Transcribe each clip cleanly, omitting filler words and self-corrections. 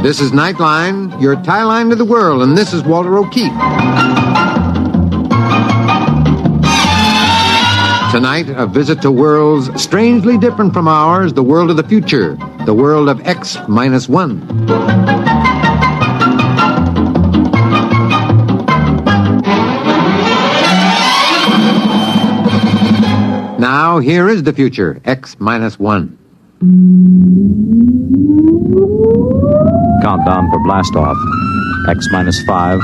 This is Nightline, your tie line to the world, and this is Walter O'Keefe. Tonight, a visit to worlds strangely different from ours, the world of the future, the world of X-1. Now, here is the future, X-1. Countdown for blast-off. X-5,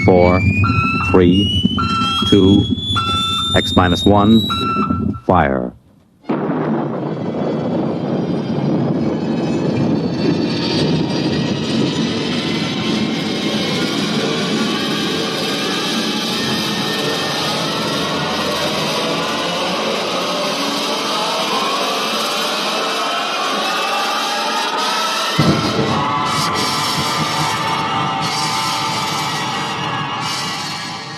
4, 3, 2, X-1, fire.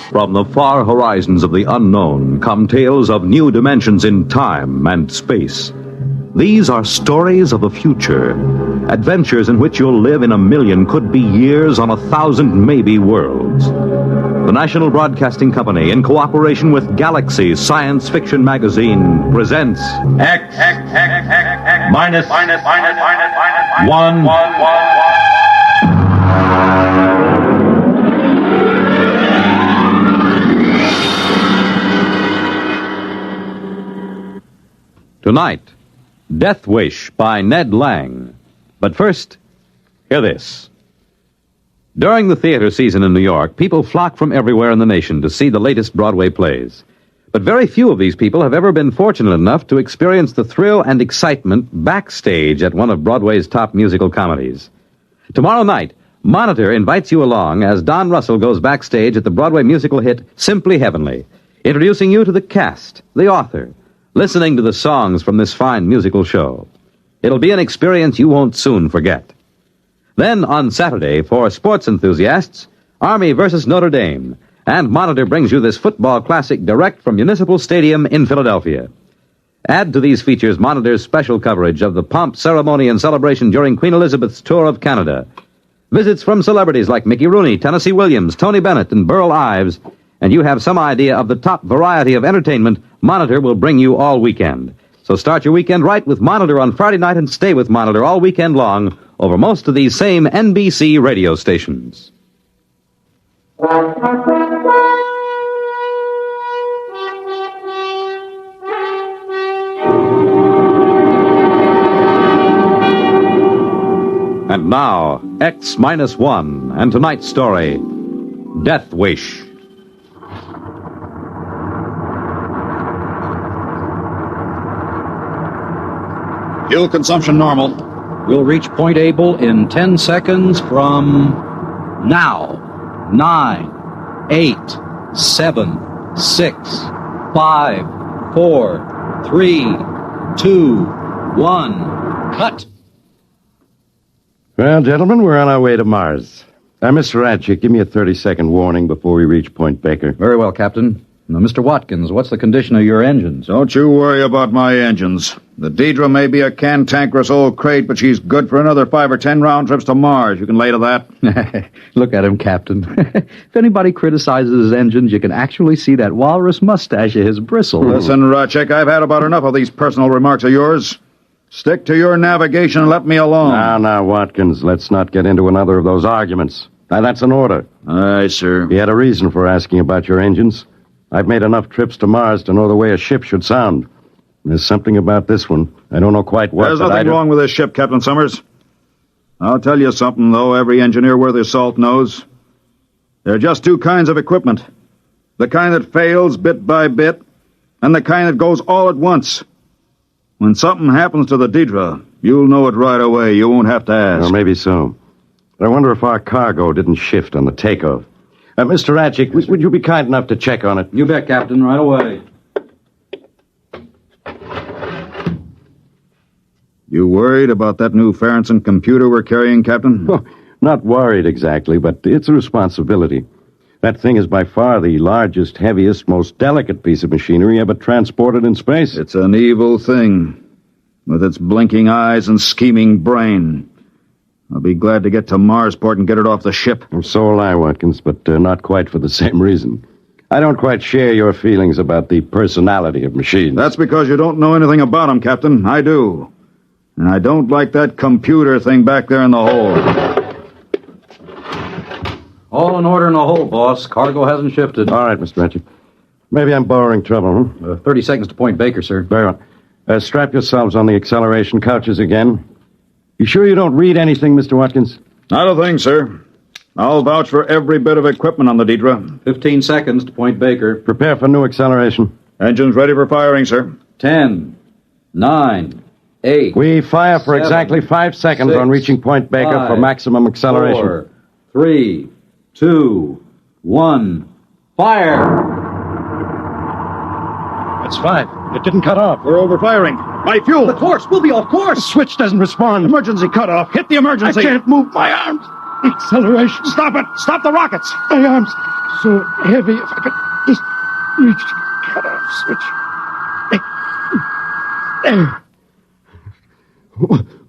From the far horizons of the unknown come tales of new dimensions in time and space. These are stories of the future, adventures in which you'll live in a million, could be years, on 1,000 maybe worlds. The National Broadcasting Company, in cooperation with Galaxy Science Fiction Magazine, presents X minus one. Tonight, Death Wish by Ned Lang. But first, hear this. During the theater season in New York, people flock from everywhere in the nation to see the latest Broadway plays. But very few of these people have ever been fortunate enough to experience the thrill and excitement backstage at one of Broadway's top musical comedies. Tomorrow night, Monitor invites you along as Don Russell goes backstage at the Broadway musical hit Simply Heavenly, introducing you to the cast, the author, listening to the songs from this fine musical show. It'll be an experience you won't soon forget. Then on Saturday, for sports enthusiasts, Army versus Notre Dame, and Monitor brings you this football classic direct from Municipal Stadium in Philadelphia. Add to these features Monitor's special coverage of the pomp, ceremony, and celebration during Queen Elizabeth's tour of Canada. Visits from celebrities like Mickey Rooney, Tennessee Williams, Tony Bennett, and Burl Ives, and you have some idea of the top variety of entertainment Monitor will bring you all weekend. So start your weekend right with Monitor on Friday night and stay with Monitor all weekend long over most of these same NBC radio stations. And now, X-1, and tonight's story, Death Wish. Fuel consumption normal. We'll reach Point Able in 10 seconds from now. 9, 8, 7, 6, 5, 4, 3, 2, 1. Cut. Well, gentlemen, we're on our way to Mars. Mr. Radchick, give me a 30-second warning before we reach Point Baker. Very well, Captain. Now, Mr. Watkins, what's the condition of your engines? Don't you worry about my engines. The Deidre may be a cantankerous old crate, but she's good for another 5 or 10 round trips to Mars. You can lay to that. Look at him, Captain. If anybody criticizes his engines, you can actually see that walrus mustache of his bristle. Listen, Radchick, I've had about enough of these personal remarks of yours. Stick to your navigation and let me alone. Now, Watkins, let's not get into another of those arguments. Now, that's an order. Aye, sir. You had a reason for asking about your engines. I've made enough trips to Mars to know the way a ship should sound. There's something about this one. I don't know quite what. There's nothing wrong with this ship, Captain Summers. I'll tell you something, though, every engineer worth his salt knows. There are just two kinds of equipment. The kind that fails bit by bit, and the kind that goes all at once. When something happens to the Deidre, you'll know it right away. You won't have to ask. Or maybe so. But I wonder if our cargo didn't shift on the takeoff. Mr. Radchick, would you be kind enough to check on it? You bet, Captain, right away. You worried about that new Farrington computer we're carrying, Captain? Oh, not worried exactly, but it's a responsibility. That thing is by far the largest, heaviest, most delicate piece of machinery ever transported in space. It's an evil thing. with its blinking eyes and scheming brain. I'll be glad to get to Marsport and get it off the ship. And so will I, Watkins, but not quite for the same reason. I don't quite share your feelings about the personality of machines. That's because you don't know anything about them, Captain. I do. And I don't like that computer thing back there in the hold. All in order in the hold, boss. Cargo hasn't shifted. All right, Mr. Ratchet. Maybe I'm borrowing trouble, huh? 30 seconds to Point Baker, sir. Very well. Strap yourselves on the acceleration couches again. You sure you don't read anything, Mr. Watkins? Not a thing, sir. I'll vouch for every bit of equipment on the Deidre. 15 seconds to Point Baker. Prepare for new acceleration. Engines ready for firing, sir. 10, 9, 8. We fire for 7, exactly 5 seconds 6, on reaching Point Baker 5, for maximum acceleration. 4, 3, 2, 1. Fire! That's 5. It didn't cut off. We're over-firing. My fuel! Of course, we'll be off course. The switch doesn't respond. Emergency cutoff. Hit the emergency. I can't move my arms. Acceleration. Stop it! Stop the rockets! My arms so heavy. If I could just reach the cutoff switch. There.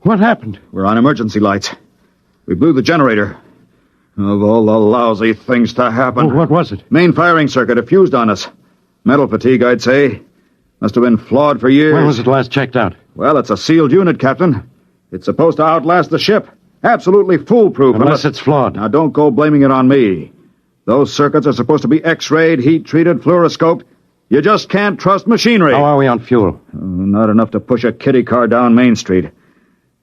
What happened? We're on emergency lights. We blew the generator. Of all the lousy things to happen. What was it? Main firing circuit. It fused on us. Metal fatigue, I'd say. Must have been flawed for years. When was it last checked out? Well, it's a sealed unit, Captain. It's supposed to outlast the ship. Absolutely foolproof. Unless it's flawed. Now, don't go blaming it on me. Those circuits are supposed to be X-rayed, heat-treated, fluoroscoped. You just can't trust machinery. How are we on fuel? Not enough to push a kiddie car down Main Street.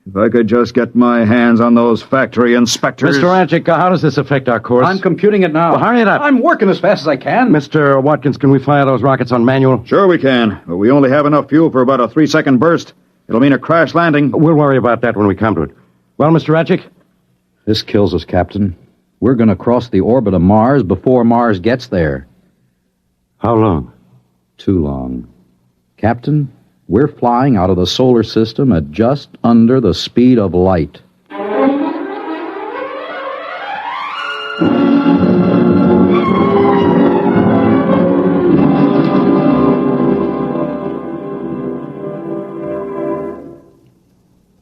If I could just get my hands on those factory inspectors... Mr. Radjic, how does this affect our course? I'm computing it now. Well, hurry it up. I'm working as fast as I can. Mr. Watkins, can we fire those rockets on manual? Sure we can, but we only have enough fuel for about a 3-second burst. It'll mean a crash landing. We'll worry about that when we come to it. Well, Mr. Radjic? This kills us, Captain. We're going to cross the orbit of Mars before Mars gets there. How long? Too long. Captain, we're flying out of the solar system at just under the speed of light.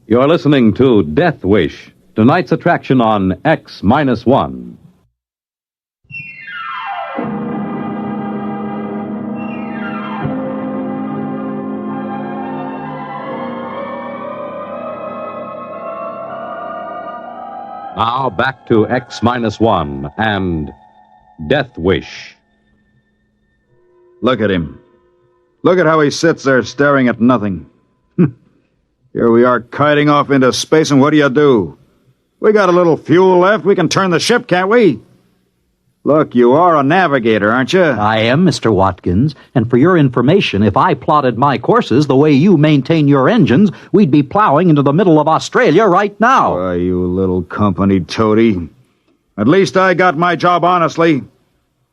You're listening to Death Wish, tonight's attraction on X-1. Now back to X-1 and Death Wish. Look at him. Look at how he sits there staring at nothing. Here we are kiting off into space, and what do? We got a little fuel left. We can turn the ship, can't we? Look, you are a navigator, aren't you? I am, Mr. Watkins, and for your information, if I plotted my courses the way you maintain your engines, we'd be plowing into the middle of Australia right now. Why, you little company toady. At least I got my job honestly.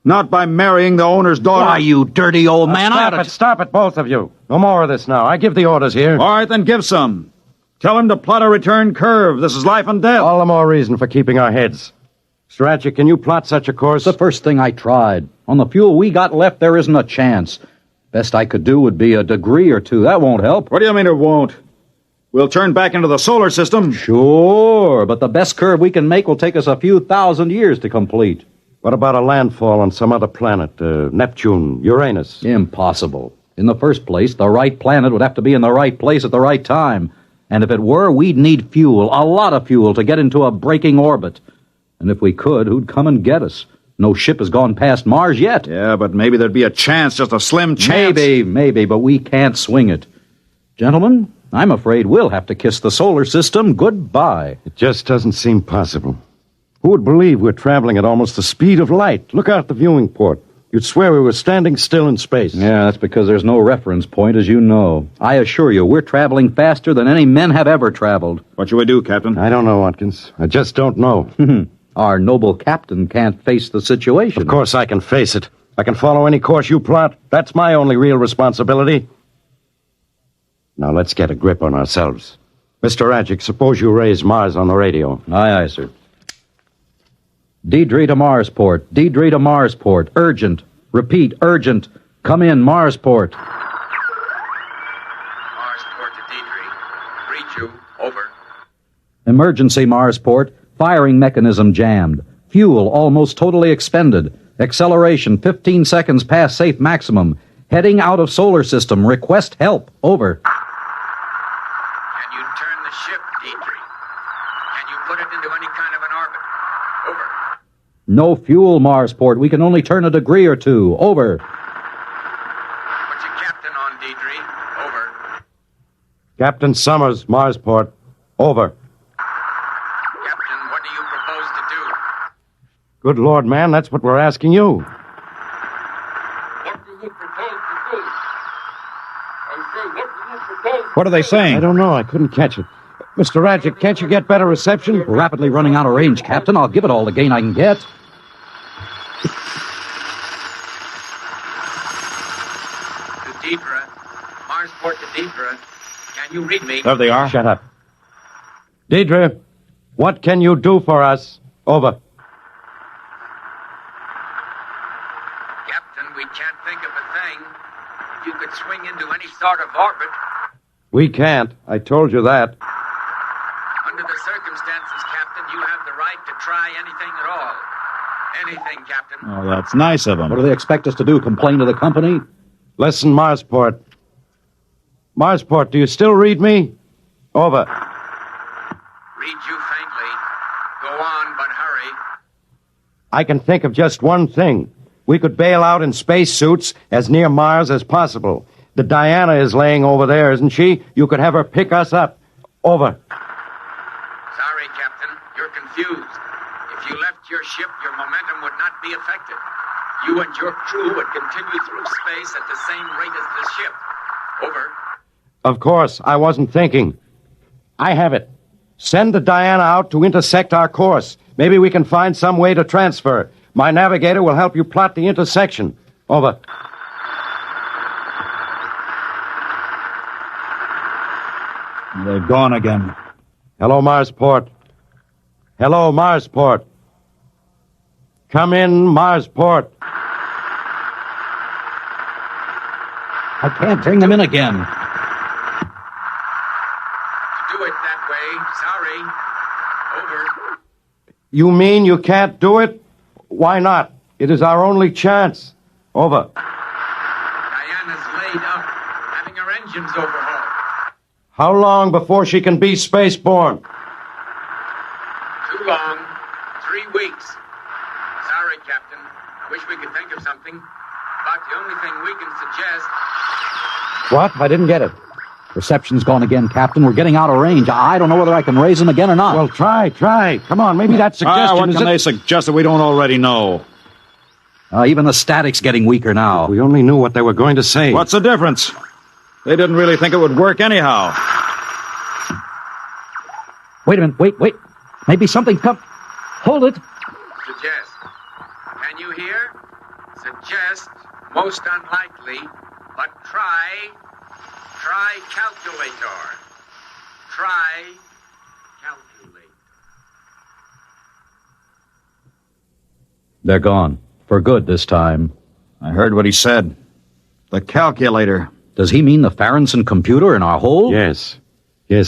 Not by marrying the owner's daughter. Why, you dirty old man, Stop it, both of you. No more of this now. I give the orders here. All right, then give some. Tell him to plot a return curve. This is life and death. All the more reason for keeping our heads. Mr. Ratchet, can you plot such a course? It's the first thing I tried. On the fuel we got left, there isn't a chance. Best I could do would be a degree or two. That won't help. What do you mean it won't? We'll turn back into the solar system. Sure, but the best curve we can make will take us a few thousand years to complete. What about a landfall on some other planet? Neptune, Uranus? Impossible. In the first place, the right planet would have to be in the right place at the right time. And if it were, we'd need fuel, a lot of fuel, to get into a braking orbit. And if we could, who'd come and get us? No ship has gone past Mars yet. Yeah, but maybe there'd be a chance, just a slim chance. Maybe, but we can't swing it. Gentlemen, I'm afraid we'll have to kiss the solar system goodbye. It just doesn't seem possible. Who would believe we're traveling at almost the speed of light? Look out the viewing port. You'd swear we were standing still in space. Yeah, that's because there's no reference point, as you know. I assure you, we're traveling faster than any men have ever traveled. What should we do, Captain? I don't know, Watkins. I just don't know. Our noble captain can't face the situation. Of course I can face it. I can follow any course you plot. That's my only real responsibility. Now let's get a grip on ourselves. Mr. Radjic, suppose you raise Mars on the radio. Aye, sir. Deidre to Marsport. Deidre to Marsport. Urgent. Repeat, urgent. Come in, Marsport. Marsport to Deidre. you. Over. Emergency, Marsport. Firing mechanism jammed. Fuel almost totally expended. Acceleration 15 seconds past safe maximum. Heading out of solar system. Request help. Over. Can you turn the ship, Dietrich? Can you put it into any kind of an orbit? Over. No fuel, Marsport. We can only turn a degree or two. Over. Put your captain on, Dietrich. Over. Captain Summers, Marsport. Over. Captain, what do you propose to do? Good Lord, man, that's what we're asking you. What do you propose to do? I say, what do you propose What are they saying? I don't know. I couldn't catch it. Mr. Radjic, can't you get better reception? We're rapidly running out of range, Captain. I'll give it all the gain I can get. to Deidre? Marsport to Deidre. Can you read me? There they are. Shut up. Deidre, what can you do for us? Over. Captain, we can't think of a thing. If you could swing into any sort of orbit, We can't. I told you that. under the circumstances, Captain, you have the right to try anything at all. Anything, Captain. Oh, that's nice of them. What do they expect us to do? Complain to the company? Listen, Marsport. Marsport, do you still read me? Over. Read you faintly. Go on, but hurry. I can think of just one thing. We could bail out in spacesuits as near Mars as possible. The Diana is laying over there, isn't she? You could have her pick us up. Over. Sorry, Captain. You're confused. If you left your ship, your momentum would not be affected. You and your crew would continue through space at the same rate as the ship. Over. Of course, I wasn't thinking. I have it. Send the Diana out to intersect our course. Maybe we can find some way to transfer. My navigator will help you plot the intersection. Over. They've gone again. Hello, Marsport. Hello, Marsport. Come in, Marsport. I can't bring them in again. To do it that way, sorry. Over. You mean you can't do it? Why not? It is our only chance. Over. Diana's laid up, having her engines overhauled. How long before she can be spaceborne? Too long. 3 weeks. Sorry, Captain. I wish we could think of something. About the only thing we can suggest. What? I didn't get it. Reception's gone again, Captain. We're getting out of range. I don't know whether I can raise them again or not. Well, try. Come on, maybe that suggestion What is can it? they suggest that we don't already know? Even the static's getting weaker now. We only knew what they were going to say. What's the difference? They didn't really think it would work anyhow. Wait a minute. Wait. Maybe something come. Hold it. Suggest. Can you hear? Suggest. Most unlikely. But try. Try calculator. Try calculate. They're gone. For good this time. I heard what he said. The calculator. Does he mean the Farronson computer in our hole? Yes,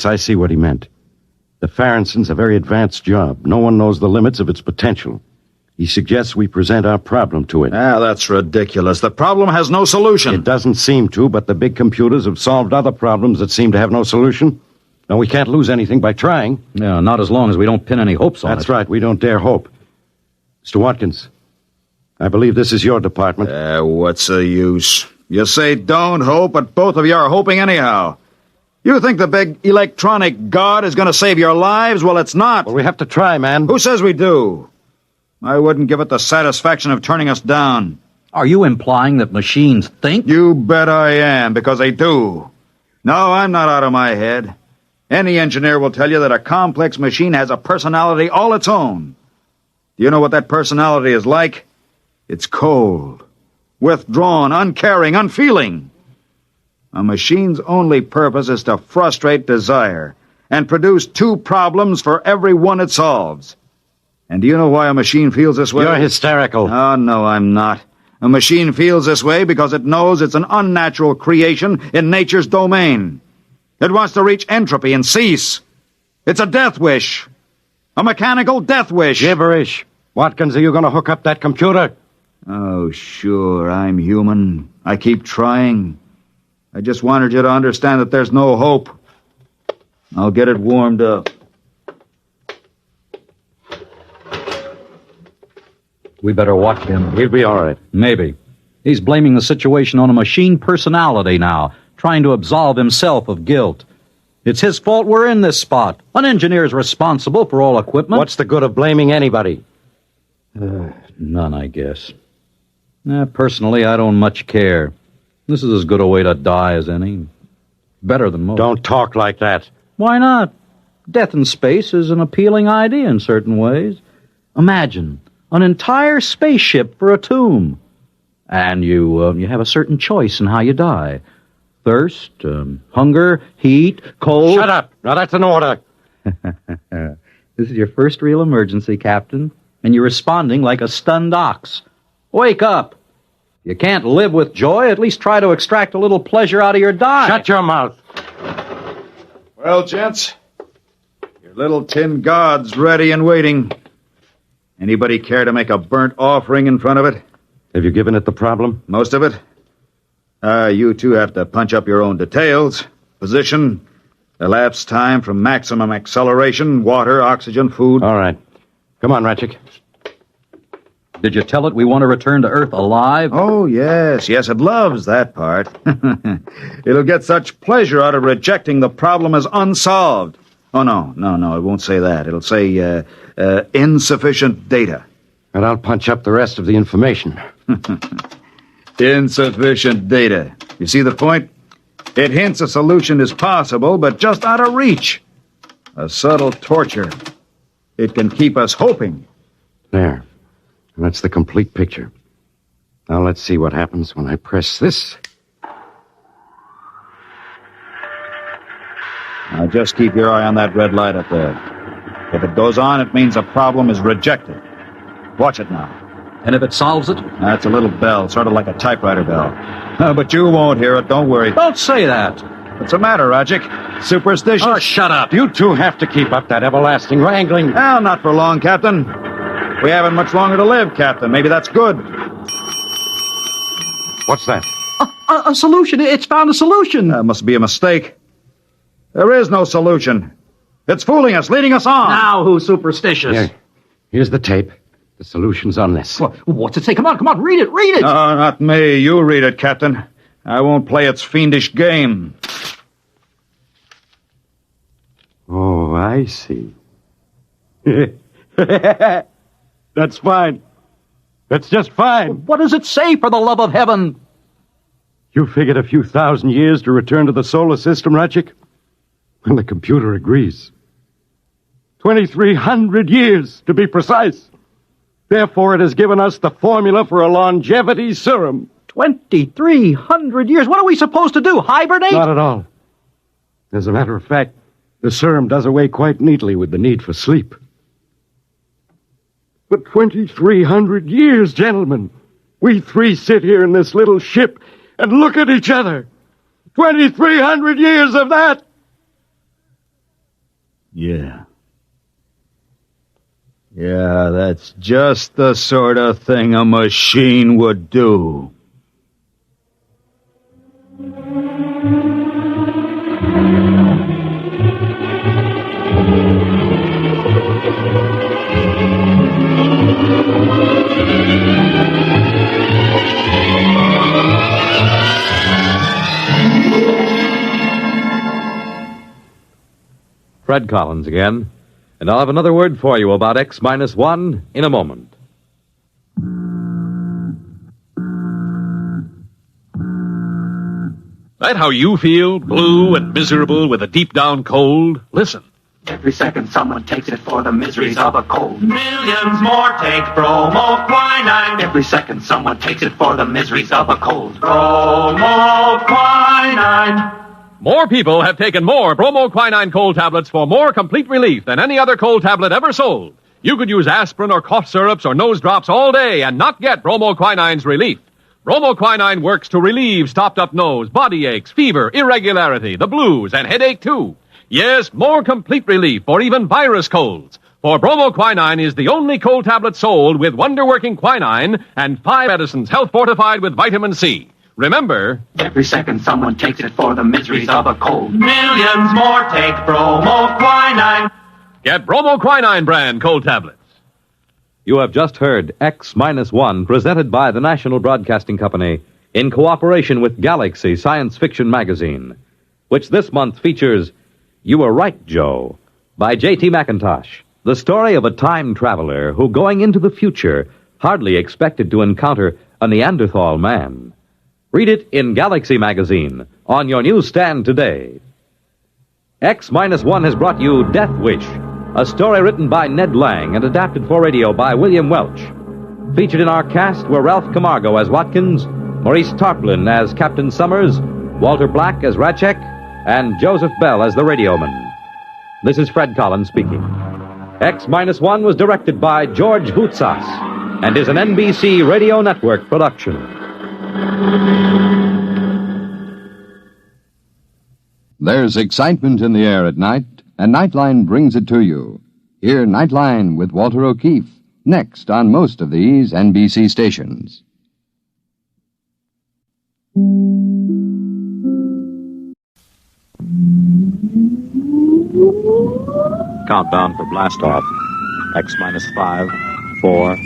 I see what he meant. The Farrenson's a very advanced job. No one knows the limits of its potential. He suggests we present our problem to it. That's ridiculous. The problem has no solution. It doesn't seem to, but the big computers have solved other problems that seem to have no solution. No, we can't lose anything by trying. Yeah, not as long as we don't pin any hopes on it. That's right, we don't dare hope. Mr. Watkins, I believe this is your department. What's the use? You say don't hope, but both of you are hoping anyhow. You think the big electronic god is going to save your lives? Well, it's not. Well, we have to try, man. Who says we do? I wouldn't give it the satisfaction of turning us down. Are you implying that machines think? You bet I am, because they do. No, I'm not out of my head. Any engineer will tell you that a complex machine has a personality all its own. Do you know what that personality is like? It's cold, withdrawn, uncaring, unfeeling. A machine's only purpose is to frustrate desire and produce 2 problems for every one it solves. And do you know why a machine feels this way? You're hysterical. Oh, no, I'm not. A machine feels this way because it knows it's an unnatural creation in nature's domain. It wants to reach entropy and cease. It's a death wish. A mechanical death wish. Gibberish. Watkins, are you going to hook up that computer? Oh, sure, I'm human. I keep trying. I just wanted you to understand that there's no hope. I'll get it warmed up. We better watch him. He'll be all right. Maybe. He's blaming the situation on a machine personality now, trying to absolve himself of guilt. It's his fault we're in this spot. An engineer's responsible for all equipment. What's the good of blaming anybody? None, I guess. Personally, I don't much care. This is as good a way to die as any. Better than most. Don't talk like that. Why not? Death in space is an appealing idea in certain ways. Imagine an entire spaceship for a tomb. And you have a certain choice in how you die. Thirst, hunger, heat, cold... Shut up! Now that's an order. This is your first real emergency, Captain. And you're responding like a stunned ox. Wake up! You can't live with joy, at least try to extract a little pleasure out of your die. Shut your mouth. Well, gents, your little tin god's ready and waiting. Anybody care to make a burnt offering in front of it? Have you given it the problem? Most of it. You two have to punch up your own details. Position, elapsed time from maximum acceleration, water, oxygen, food. All right. Come on, Ratchik. Did you tell it we want to return to Earth alive? Oh, yes, it loves that part. It'll get such pleasure out of rejecting the problem as unsolved. Oh, no, it won't say that. It'll say, insufficient data. And I'll punch up the rest of the information. Insufficient data. You see the point? It hints a solution is possible, but just out of reach. A subtle torture. It can keep us hoping. There. That's the complete picture. Now let's see what happens when I press this. Now just keep your eye on that red light up there. If it goes on, it means a problem is rejected. Watch it now. And if it solves it? That's a little bell, sort of like a typewriter bell. But you won't hear it, don't worry. Don't say that. What's the matter, Rajik? Superstitious? Oh, shut up. You two have to keep up that everlasting wrangling. Well, not for long, Captain. We haven't much longer to live, Captain. Maybe that's good. What's that? A solution. It's found a solution. That must be a mistake. There is no solution. It's fooling us, leading us on. Now who's superstitious? Here. Here's the tape. The solution's on this. What's it say? Come on, read it. No, not me. You read it, Captain. I won't play its fiendish game. Oh, I see. That's fine. That's just fine. What does it say, for the love of heaven? You figured a few thousand years to return to the solar system, Ratchik? Well, the computer agrees. 2,300 years, to be precise. Therefore, it has given us the formula for a longevity serum. 2,300 years? What are we supposed to do, hibernate? Not at all. As a matter of fact, the serum does away quite neatly with the need for sleep. But 2,300 years, gentlemen. We three sit here in this little ship and look at each other. 2,300 years of that. Yeah, that's just the sort of thing a machine would do. Fred Collins again, and I'll have another word for you about X-1 in a moment. That how you feel, blue and miserable with a deep-down cold? Listen. Every second someone takes it for the miseries of a cold. Millions more take bromoquinine. Every second someone takes it for the miseries of a cold. Bromoquinine. More people have taken more bromoquinine cold tablets for more complete relief than any other cold tablet ever sold. You could use aspirin or cough syrups or nose drops all day and not get bromoquinine's relief. Bromoquinine works to relieve stopped-up nose, body aches, fever, irregularity, the blues, and headache, too. Yes, more complete relief for even virus colds. For bromoquinine is the only cold tablet sold with wonder-working quinine and 5 medicines health-fortified with vitamin C. Remember, Every second someone takes it for the miseries of a cold. Millions more take bromoquinine. get bromoquinine brand cold tablets. You have just heard X-1, presented by the National Broadcasting Company in cooperation with Galaxy Science Fiction Magazine, which this month features You Were Right, Joe, by J.T. McIntosh, the story of a time traveler who, going into the future, hardly expected to encounter a Neanderthal man. Read it in Galaxy Magazine on your newsstand today. X-1 has brought you Death Wish, a story written by Ned Lang and adapted for radio by William Welch. Featured in our cast were Ralph Camargo as Watkins, Maurice Tarplin as Captain Summers, Walter Black as Ratchek, and Joseph Bell as the radioman. This is Fred Collins speaking. X-1 was directed by George Voutsas and is an NBC Radio Network production. There's excitement in the air at night, and Nightline brings it to you. Hear Nightline with Walter O'Keefe, next on most of these NBC stations. Countdown for blastoff. X-5, 4,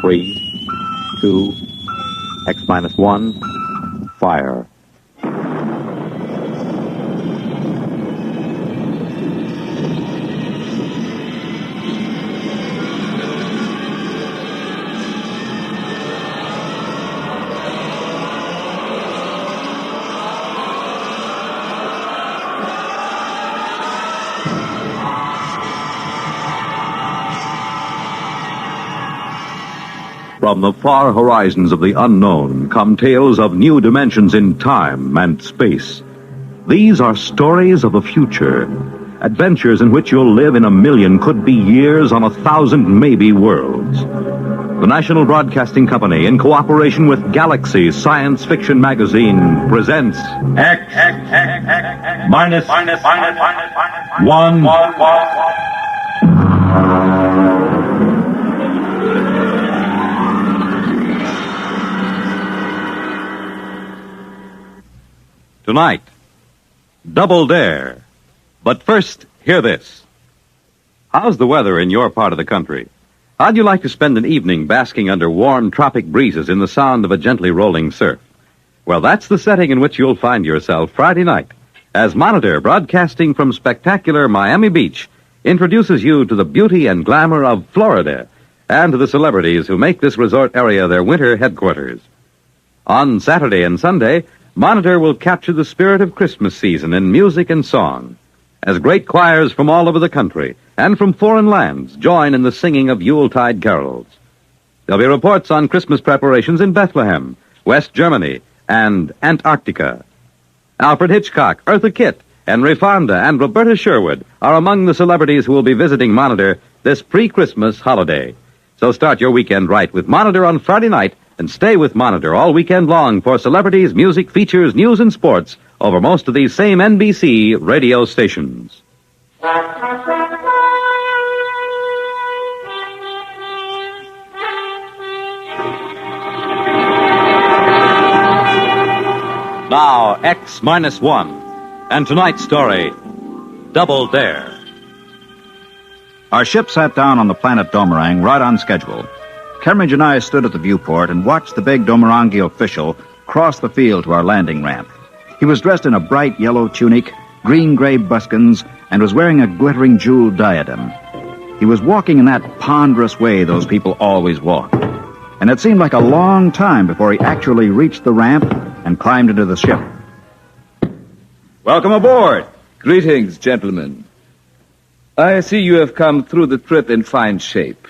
3, 2, X-1, fire. From the far horizons of the unknown come tales of new dimensions in time and space. These are stories of the future, adventures in which you'll live in a million, could be years, on 1,000 maybe worlds. The National Broadcasting Company, in cooperation with Galaxy Science Fiction Magazine, presents X-1. Tonight, Double Dare. But first, hear this. How's the weather in your part of the country? How'd you like to spend an evening basking under warm tropic breezes in the sound of a gently rolling surf? Well, that's the setting in which you'll find yourself Friday night, as Monitor, broadcasting from spectacular Miami Beach, introduces you to the beauty and glamour of Florida and to the celebrities who make this resort area their winter headquarters. On Saturday and Sunday, Monitor will capture the spirit of Christmas season in music and song, as great choirs from all over the country and from foreign lands join in the singing of Yuletide carols. There'll be reports on Christmas preparations in Bethlehem, West Germany, and Antarctica. Alfred Hitchcock, Eartha Kitt, Henry Fonda, and Roberta Sherwood are among the celebrities who will be visiting Monitor this pre-Christmas holiday. So start your weekend right with Monitor on Friday night, and stay with Monitor all weekend long for celebrities, music, features, news, and sports over most of these same NBC radio stations. Now, X-1, and tonight's story, Double Dare. Our ship sat down on the planet Domerang right on schedule. Kemmeridge and I stood at the viewport and watched the big Domerangi official cross the field to our landing ramp. He was dressed in a bright yellow tunic, green-gray buskins, and was wearing a glittering jeweled diadem. He was walking in that ponderous way those people always walk. And it seemed like a long time before he actually reached the ramp and climbed into the ship. Welcome aboard. Greetings, gentlemen. I see you have come through the trip in fine shape.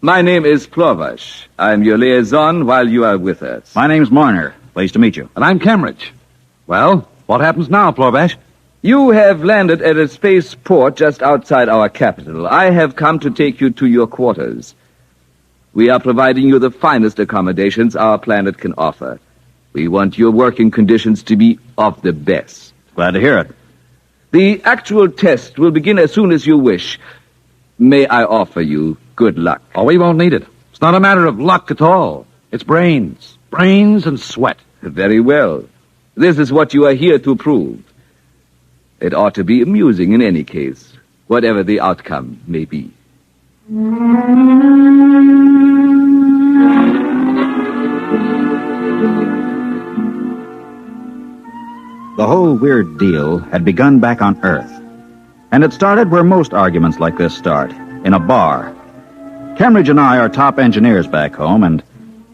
My name is Plovash. I'm your liaison while you are with us. My name's Marner. Pleased to meet you. And I'm Kemmeridge. Well, what happens now, Plorbash? You have landed at a space port just outside our capital. I have come to take you to your quarters. We are providing you the finest accommodations our planet can offer. We want your working conditions to be of the best. Glad to hear it. The actual test will begin as soon as you wish. May I offer you good luck? Oh, we won't need it. It's not a matter of luck at all. It's brains. Brains and sweat. Very well. This is what you are here to prove. It ought to be amusing in any case, whatever the outcome may be. The whole weird deal had begun back on Earth. And it started where most arguments like this start, in a bar. Cambridge and I are top engineers back home, and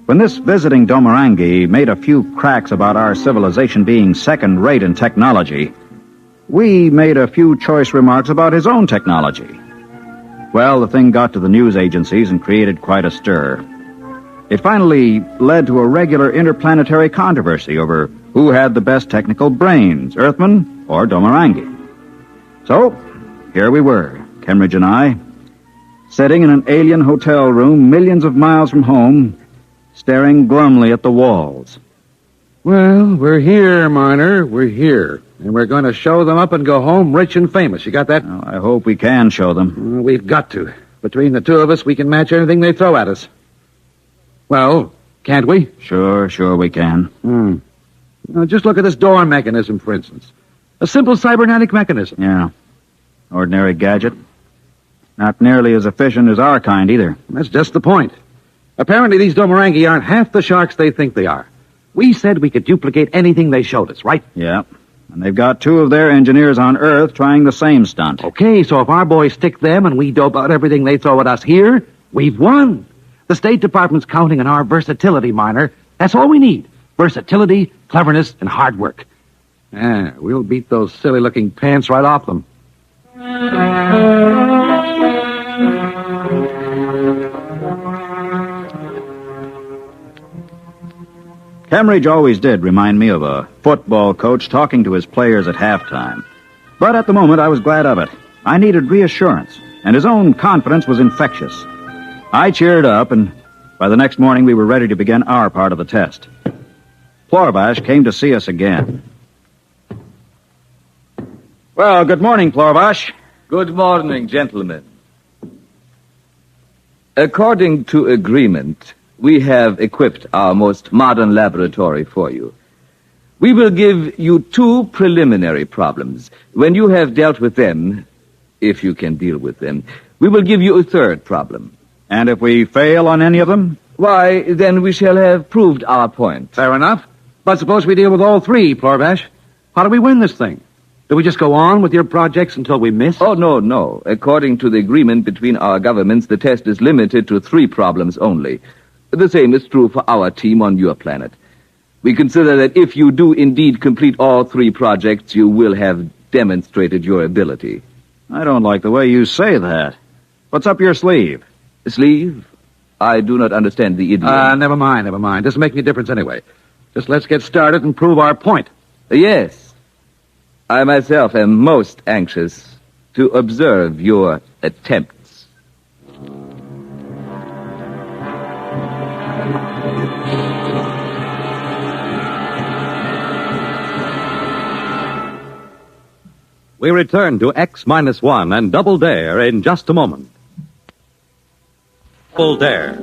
when this visiting Domorangi made a few cracks about our civilization being second-rate in technology, we made a few choice remarks about his own technology. Well, the thing got to the news agencies and created quite a stir. It finally led to a regular interplanetary controversy over who had the best technical brains, Earthman or Domorangi. So, here we were, Cambridge and I, sitting in an alien hotel room millions of miles from home, staring glumly at the walls. Well, we're here, Marner. We're here. And we're going to show them up and go home rich and famous. You got that? Well, I hope we can show them. We've got to. Between the two of us, we can match anything they throw at us. Well, can't we? Sure we can. Now, just look at this door mechanism, for instance. A simple cybernetic mechanism. Yeah. Ordinary gadget. Not nearly as efficient as our kind, either. That's just the point. Apparently, these Domorangi aren't half the sharks they think they are. We said we could duplicate anything they showed us, right? Yeah. And they've got two of their engineers on Earth trying the same stunt. Okay, so if our boys stick them and we dope out everything they throw at us here, we've won. The State Department's counting on our versatility, Miner. That's all we need. Versatility, cleverness, and hard work. Yeah, we'll beat those silly-looking pants right off them. Cambridge always did remind me of a football coach talking to his players at halftime. But at the moment, I was glad of it. I needed reassurance, and his own confidence was infectious. I cheered up, and by the next morning, we were ready to begin our part of the test. Plorvash came to see us again. Well, good morning, Plorvash. Good morning, gentlemen. According to agreement, we have equipped our most modern laboratory for you. We will give you two preliminary problems. When you have dealt with them, if you can deal with them, we will give you a third problem. And if we fail on any of them? Why, then we shall have proved our point. Fair enough. But suppose we deal with all three, Plorvash. How do we win this thing? Do we just go on with your projects until we miss? Oh, no. According to the agreement between our governments, the test is limited to 3 problems only. The same is true for our team on your planet. We consider that if you do indeed complete all 3 projects, you will have demonstrated your ability. I don't like the way you say that. What's up your sleeve? Sleeve? I do not understand the idiom. Never mind. Doesn't make any difference anyway. Just let's get started and prove our point. Yes. I myself am most anxious to observe your attempts. We return to X-1 and Double Dare in just a moment. Double Dare.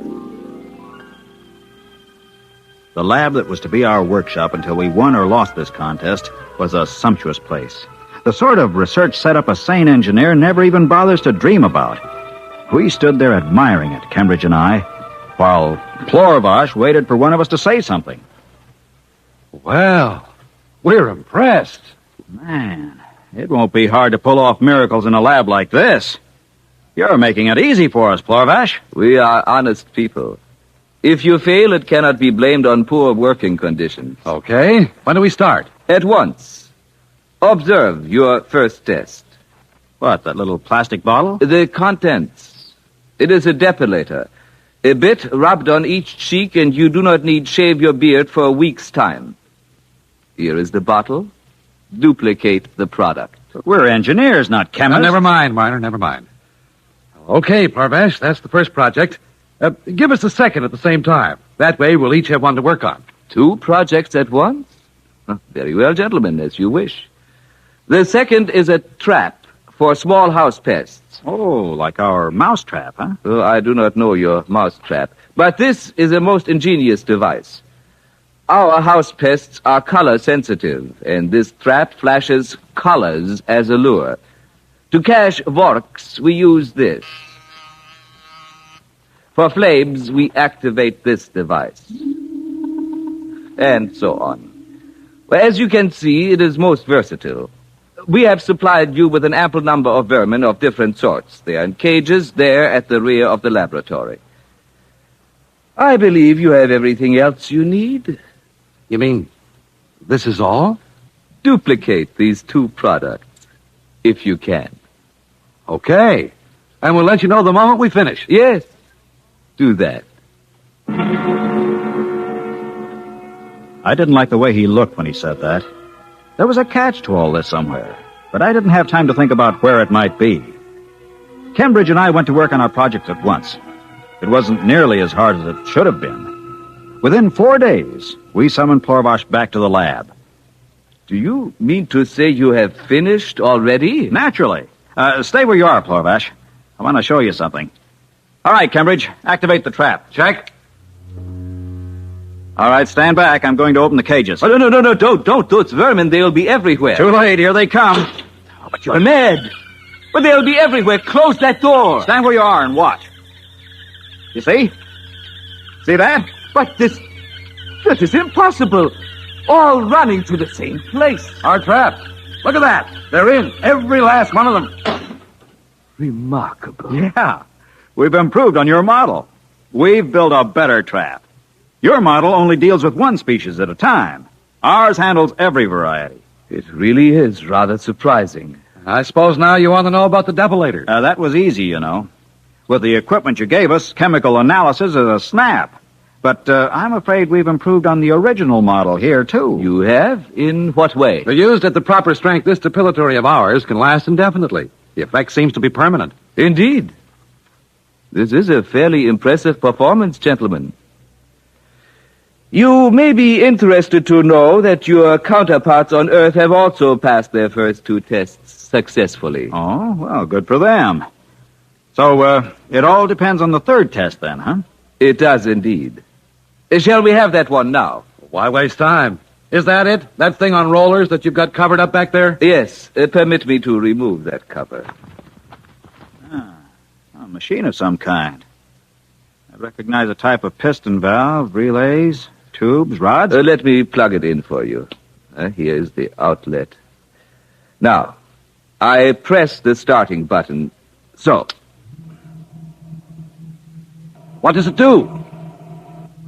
The lab that was to be our workshop until we won or lost this contest was a sumptuous place. The sort of research setup a sane engineer never even bothers to dream about. We stood there admiring it, Cambridge and I, while Plorvash waited for one of us to say something. Well, we're impressed. Man, it won't be hard to pull off miracles in a lab like this. You're making it easy for us, Plorvash. We are honest people. If you fail, it cannot be blamed on poor working conditions. Okay. When do we start? At once. Observe your first test. What, that little plastic bottle? The contents. It is a depilator. A bit rubbed on each cheek, and you do not need shave your beard for a week's time. Here is the bottle. Duplicate the product. But we're engineers, not chemists. Never mind, Marner, never mind. Okay, Plorvash, that's the first project. Give us a second at the same time. That way we'll each have one to work on. 2 projects at once? Very well, gentlemen, as you wish. The second is a trap for small house pests. Oh, like our mouse trap, huh? Oh, I do not know your mouse trap, but this is a most ingenious device. Our house pests are color sensitive, and this trap flashes colors as a lure. To catch vorks, we use this. For flames, we activate this device. And so on. Well, as you can see, it is most versatile. We have supplied you with an ample number of vermin of different sorts. They are in cages there at the rear of the laboratory. I believe you have everything else you need. You mean this is all? Duplicate these 2 products, if you can. Okay. And we'll let you know the moment we finish. Yes, do that. I didn't like the way he looked when he said that. There was a catch to all this somewhere, but I didn't have time to think about where it might be. Cambridge and I went to work on our project at once. It wasn't nearly as hard as it should have been. Within 4 days, we summoned Plorvash back to the lab. Do you mean to say you have finished already? Naturally. Stay where you are, Plorvash. I want to show you something. All right, Cambridge, activate the trap. Check. All right, stand back. I'm going to open the cages. Oh, no, don't. Those vermin, they'll be everywhere. Too late. Here they come. Oh, but you're mad. But they'll be everywhere. Close that door. Stand where you are and watch. You see? See that? But that is impossible. All running to the same place. Our trap. Look at that. They're in. Every last one of them. Remarkable. Yeah. We've improved on your model. We've built a better trap. Your model only deals with one species at a time. Ours handles every variety. It really is rather surprising. I suppose now you want to know about the depilator. That was easy, you know. With the equipment you gave us, chemical analysis is a snap. But I'm afraid we've improved on the original model here, too. You have? In what way? They're used at the proper strength. This depilatory of ours can last indefinitely. The effect seems to be permanent. Indeed. This is a fairly impressive performance, gentlemen. You may be interested to know that your counterparts on Earth have also passed their first 2 tests successfully. Oh, well, good for them. So, it all depends on the 3rd test then, huh? It does indeed. Shall we have that one now? Why waste time? Is that it? That thing on rollers that you've got covered up back there? Yes. Permit me to remove that cover. A machine of some kind. I recognize a type of piston valve, relays, tubes, rods. Let me plug it in for you. Here is the outlet. Now, I press the starting button. So. What does it do?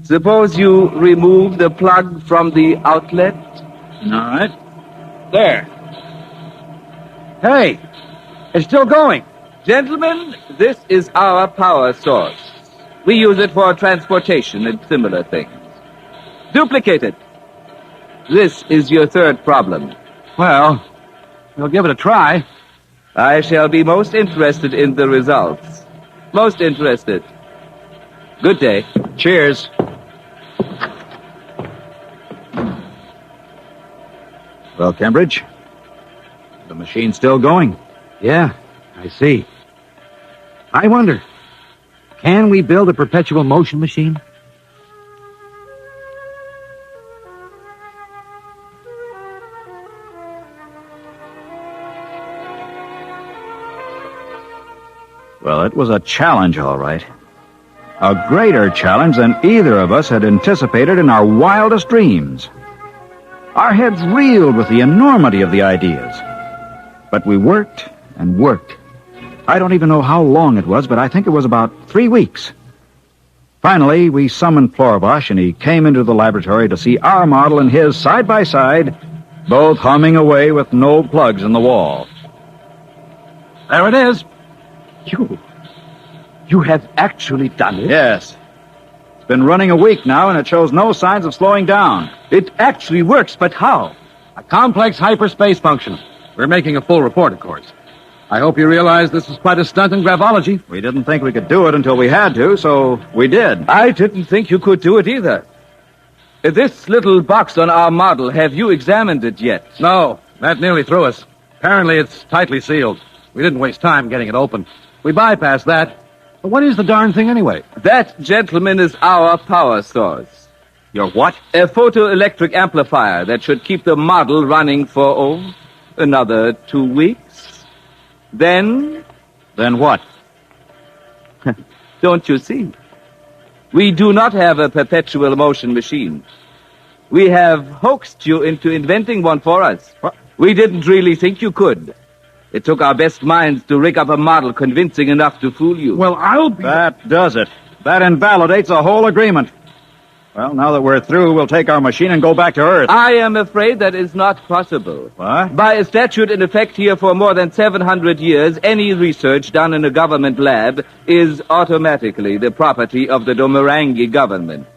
Suppose you remove the plug from the outlet. All right. There. Hey, it's still going. Gentlemen, this is our power source. We use it for transportation and similar things. Duplicate it. This is your 3rd problem. Well, we'll give it a try. I shall be most interested in the results. Most interested. Good day. Cheers. Well, Cambridge, the machine's still going. Yeah, I see. I wonder, can we build a perpetual motion machine? Well, it was a challenge, all right. A greater challenge than either of us had anticipated in our wildest dreams. Our heads reeled with the enormity of the ideas. But we worked and worked. I don't even know how long it was, but I think it was about 3 weeks. Finally, we summoned Plorvash, and he came into the laboratory to see our model and his side by side, both humming away with no plugs in the wall. There it is. You have actually done it? Yes. It's been running a week now, and it shows no signs of slowing down. It actually works, but how? A complex hyperspace function. We're making a full report, of course. I hope you realize this is quite a stunt in graphology. We didn't think we could do it until we had to, so we did. I didn't think you could do it either. This little box on our model, have you examined it yet? No, that nearly threw us. Apparently it's tightly sealed. We didn't waste time getting it open. We bypassed that. But what is the darn thing anyway? That, gentlemen, is our power source. Your what? A photoelectric amplifier that should keep the model running for, another 2 weeks. Then... Then what? Don't you see? We do not have a perpetual motion machine. We have hoaxed you into inventing one for us. What? We didn't really think you could. It took our best minds to rig up a model convincing enough to fool you. Well, I'll be... That does it. That invalidates the whole agreement. Well, now that we're through, we'll take our machine and go back to Earth. I am afraid that is not possible. What? By a statute in effect here for more than 700 years, any research done in a government lab is automatically the property of the Domarangi government.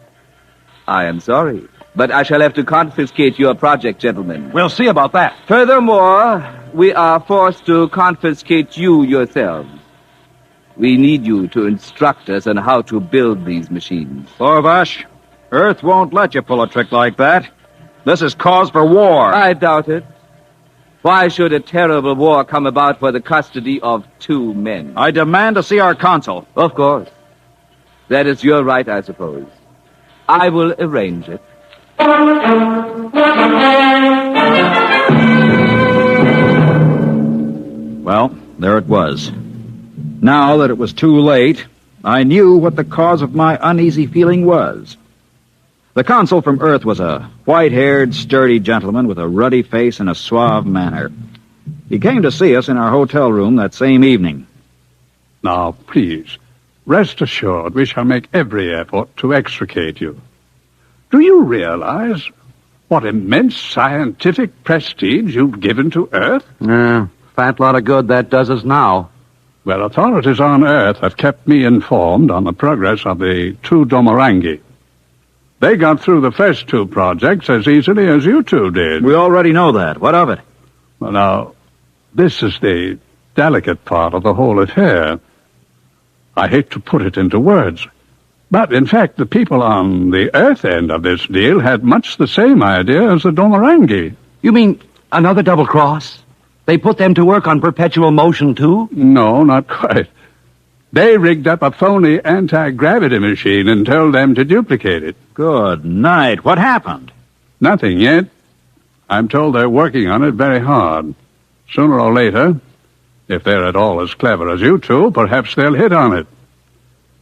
I am sorry, but I shall have to confiscate your project, gentlemen. We'll see about that. Furthermore, we are forced to confiscate you yourselves. We need you to instruct us on how to build these machines. Sorvash, Earth won't let you pull a trick like that. This is cause for war. I doubt it. Why should a terrible war come about for the custody of 2 men? I demand to see our consul. Of course. That is your right, I suppose. I will arrange it. Well, there it was. Now that it was too late, I knew what the cause of my uneasy feeling was. The consul from Earth was a white-haired, sturdy gentleman with a ruddy face and a suave manner. He came to see us in our hotel room that same evening. Now, please, rest assured we shall make every effort to extricate you. Do you realize what immense scientific prestige you've given to Earth? Yeah, fat lot of good that does us now. Well, authorities on Earth have kept me informed on the progress of the 2 Domarangi. They got through the first 2 projects as easily as you 2 did. We already know that. What of it? Well, now, this is the delicate part of the whole affair. I hate to put it into words, but in fact, the people on the Earth end of this deal had much the same idea as the Domarangi. You mean another double cross? They put them to work on perpetual motion, too? No, not quite. They rigged up a phony anti-gravity machine and told them to duplicate it. Good night. What happened? Nothing yet. I'm told they're working on it very hard. Sooner or later, if they're at all as clever as you 2, perhaps they'll hit on it.